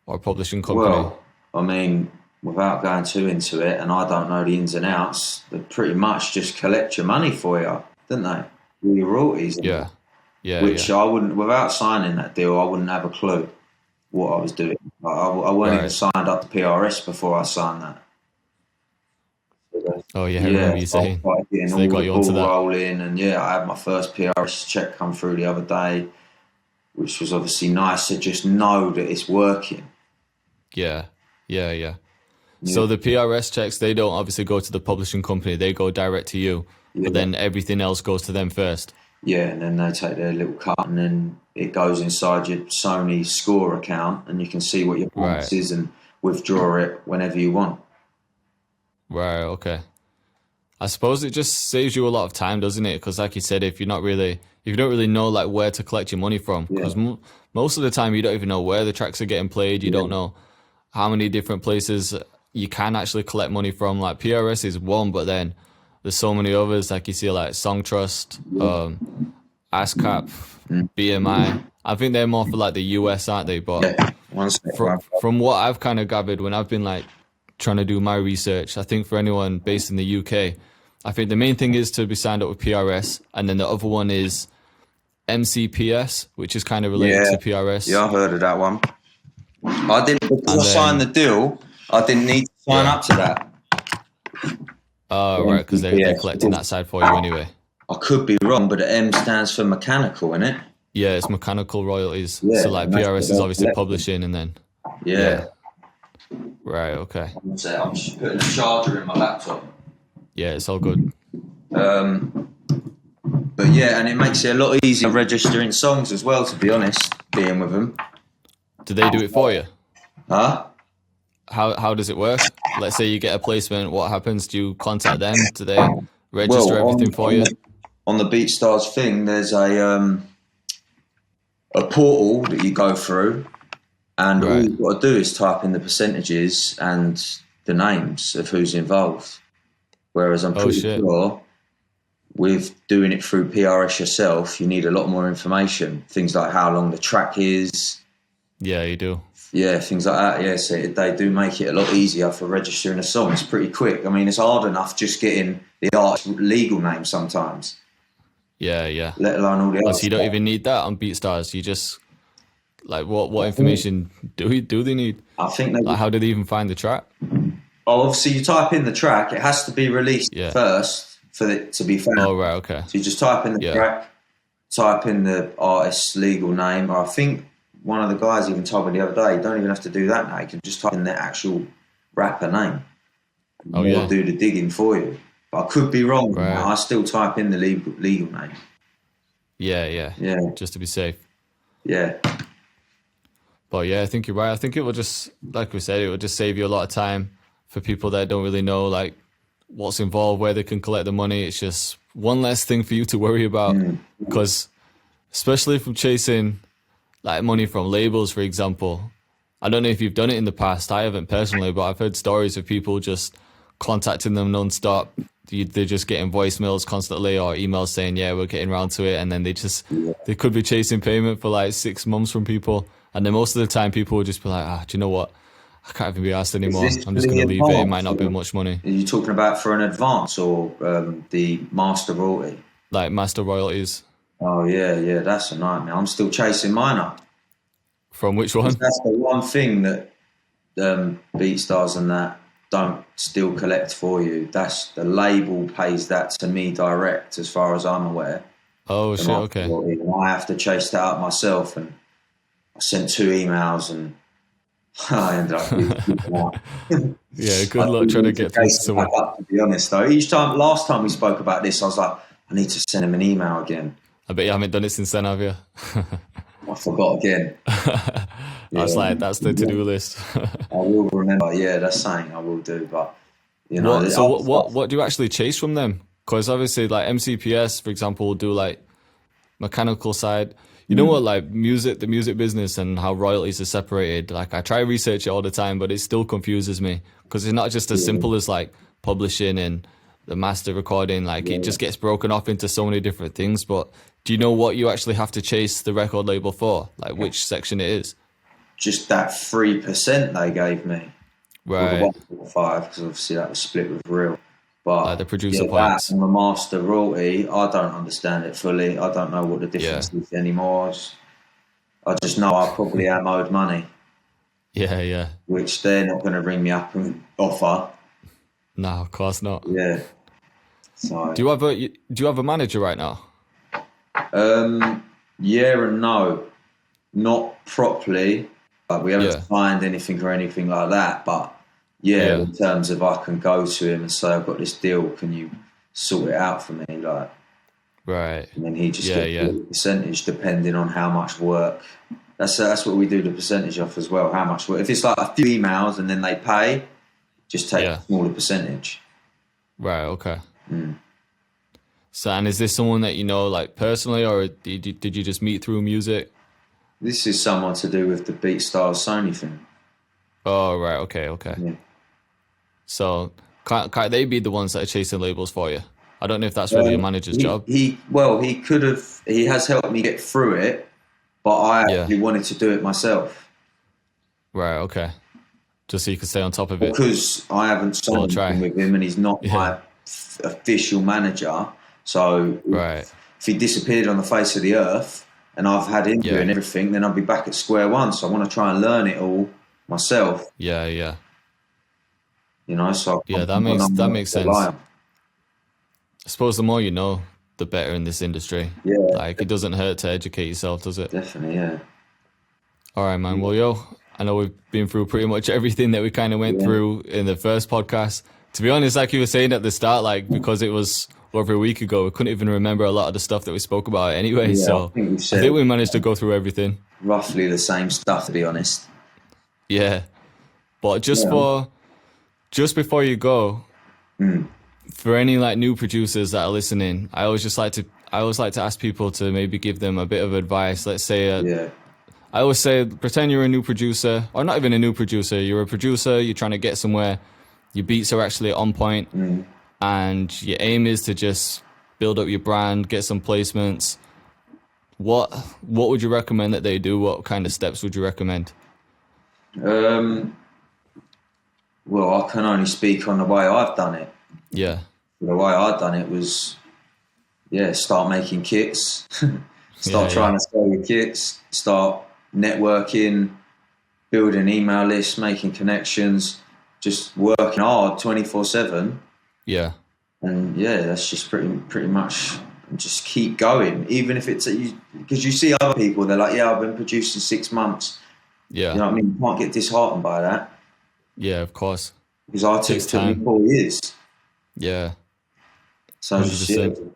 or a publishing company? Well, I mean, without going too into it, and I don't know the ins and outs, they pretty much just collect your money for you, don't they? Your royalties. Yeah. Which I wouldn't, without signing that deal, I wouldn't have a clue what I was doing. I wasn't even signed up to PRS before I signed that. Oh yeah, I remember you saying. So they got you onto that. Rolling, and I had my first PRS check come through the other day, which was obviously nice to just know that it's working. Yeah. So the PRS checks, they don't obviously go to the publishing company, they go direct to you, but then everything else goes to them first. Yeah, and then they take their little cut, and then it goes inside your Sony Score account, and you can see what your balance is and withdraw it whenever you want. Right, okay. I suppose it just saves you a lot of time, doesn't it? Because like you said, if you don't really know like where to collect your money from, because most of the time you don't even know where the tracks are getting played. You don't know how many different places you can actually collect money from. Like PRS is one, but then there's so many others. Like you see like Songtrust, ASCAP, BMI. I think they're more for like the US, aren't they? But from what I've kind of gathered when I've been like trying to do my research, I think for anyone based in the UK, I think the main thing is to be signed up with PRS, and then the other one is MCPS, which is kind of related to PRS. Yeah, I heard of that one. I didn't, because I signed the deal, I didn't need to sign up to that. Oh, right, because they're collecting that side for you anyway. I could be wrong, but the M stands for mechanical, innit? Yeah, it's mechanical royalties. Yeah, so like PRS is obviously publishing, and then right, okay. I'm just putting a charger in my laptop. Yeah, it's all good. But yeah, and it makes it a lot easier registering songs as well, to be honest, being with them. Do they do it for you? Huh? How does it work? Let's say you get a placement, what happens? Do you contact them? Do they register everything for you? On the BeatStars thing, there's a portal that you go through, and all you've got to do is type in the percentages and the names of who's involved. Whereas I'm pretty sure with doing it through PRS yourself, you need a lot more information. Things like how long the track is. Yeah, you do. Yeah, things like that. Yeah, so they do make it a lot easier for registering a song. It's pretty quick. I mean, it's hard enough just getting the artist's legal name sometimes. Yeah. Let alone all the others. So you don't even need that on BeatStars. You just like what information do they need? I think they. How do they even find the track? Oh, obviously you type in the track. It has to be released first for it to be found. Oh, right, okay. So you just type in the track, type in the artist's legal name. Or I think one of the guys even told me the other day, you don't even have to do that now. You can just type in the actual rapper name. It'll do the digging for you. But I could be wrong. Right. I still type in the legal name. Yeah. Just to be safe. Yeah. But yeah, I think you're right. I think it will just, like we said, it will just save you a lot of time for people that don't really know like what's involved, where they can collect the money. It's just one less thing for you to worry about. Because especially from chasing like money from labels, for example, I don't know if you've done it in the past. I haven't personally, but I've heard stories of people just contacting them non-stop. They're just getting voicemails constantly or emails saying, yeah, we're getting around to it. And then they could be chasing payment for like 6 months from people. And then most of the time people will just be like, do you know what? I can't even be asked anymore. I'm just going to leave it. It might not be much money. Are you talking about for an advance or the master royalty? Like master royalties. Oh, yeah, that's a nightmare. I'm still chasing mine up. From which one? That's the one thing that BeatStars and that don't still collect for you. That's the label pays that to me direct, as far as I'm aware. Oh, shit, okay. I have to chase that up myself, and I sent 2 emails and I ended up yeah, good luck trying to get through to someone. To be honest, though, last time we spoke about this, I was like, I need to send him an email again. I bet you haven't done it since then, have you? I forgot again. That's like, that's the to-do list. I will remember. Yeah, that's something I will do. But you know, what do you actually chase from them? Because obviously, like MCPS, for example, will do like mechanical side. You know what, like the music business and how royalties are separated. Like I try to research it all the time, but it still confuses me because it's not just as simple as like publishing and the master recording. Like it just gets broken off into so many different things. But do you know what you actually have to chase the record label for? Like which section it is? Just that 3% they gave me. Right. Or the 1.5, because obviously that was split with Real. But like the producer points. And the master royalty, I don't understand it fully. I don't know what the difference is anymore. I just know I probably am owed money. Yeah. Which they're not going to ring me up and offer. No, of course not. Yeah. So do you have a manager right now? Yeah and no. Not properly. We haven't signed anything or anything like that, but Yeah, in terms of I can go to him and say, I've got this deal, can you sort it out for me? Like, Right. and then he just gets a percentage depending on how much work. That's what we do the percentage off as well, how much work. If it's like a few emails and then they pay, just take a smaller percentage. Right, okay. So, and is this someone that you know, like, personally, or did you just meet through music? This is someone to do with the BeatStars Sony thing. Oh, right, okay. Yeah. So, can't they be the ones that are chasing labels for you? I don't know if that's really a manager's job. He could have. He has helped me get through it, but I actually wanted to do it myself. Right. Okay. Just so you can stay on top of it. Because I haven't signed anything with him, and he's not my official manager. So if he disappeared on the face of the earth, and I've had him doing everything, then I'll be back at square one. So I want to try and learn it all myself. Yeah. You know, so that makes sense. I suppose the more you know, the better in this industry. Yeah. Like, it doesn't hurt to educate yourself, does it? Definitely, yeah. All right, man. Well, yo, I know we've been through pretty much everything that we kind of went through in the first podcast. To be honest, like you were saying at the start, like, because it was over a week ago, we couldn't even remember a lot of the stuff that we spoke about anyway. Yeah, so I think we managed to go through everything. Roughly the same stuff, to be honest. Yeah. But just before you go, for any like new producers that are listening, I always like to ask people to maybe give them a bit of advice. Let's say, I always say, pretend you're a new producer, or not even a new producer. You're a producer. You're trying to get somewhere. Your beats are actually on point, and your aim is to just build up your brand, get some placements. What would you recommend that they do? What kind of steps would you recommend? Well, I can only speak on the way I've done it. Yeah. The way I've done it was, start making kits, start trying to sell your kits, start networking, building email lists, making connections, just working hard 24/7. Yeah. And that's just pretty much, just keep going, even if it's because you see other people, they're like, I've been producing 6 months. Yeah. You know what I mean? You can't get disheartened by that. Yeah, of course. Because I took me 4 years. Yeah. So just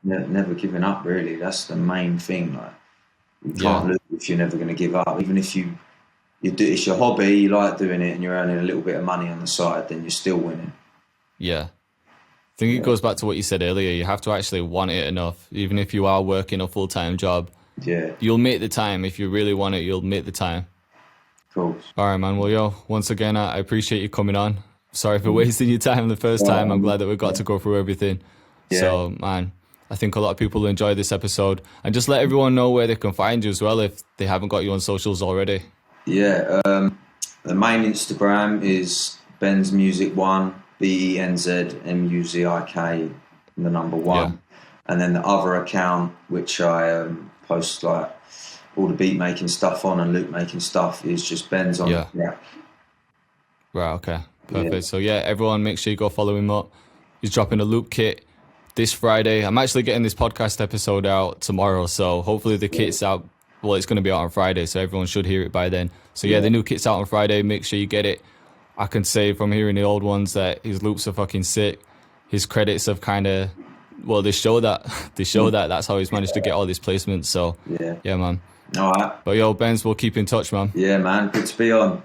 never giving up, really. That's the main thing. Like, you can't lose if you're never going to give up. Even if you do, it's your hobby, you like doing it, and you're earning a little bit of money on the side, then you're still winning. Yeah. I think it goes back to what you said earlier. You have to actually want it enough. Even if you are working a full-time job, you'll make the time. If you really want it, you'll make the time. Cool. All right, man. Well, yo, once again, I appreciate you coming on. Sorry for wasting your time the first time. I'm glad that we got to go through everything. Yeah. So, man, I think a lot of people will enjoy this episode. And just let everyone know where they can find you as well if they haven't got you on socials already. Yeah. The main Instagram is Benz Muzik 1, BENZMUZIK, the number 1. Yeah. And then the other account, which I post like all the beat making stuff on and loop making stuff, is just Benz on the track. Right, okay. Perfect. So everyone make sure you go follow him up. He's dropping a loop kit this Friday. I'm actually getting this podcast episode out tomorrow, so hopefully the kit's out. Well, it's going to be out on Friday, so everyone should hear it by then. So the new kit's out on Friday. Make sure you get it. I can say from hearing the old ones that his loops are fucking sick. His credits have kind of, they show that. That's how he's managed to get all these placements. So yeah, man. All right. But yo, Benz, we'll keep in touch, man. Yeah, man. Good to be on.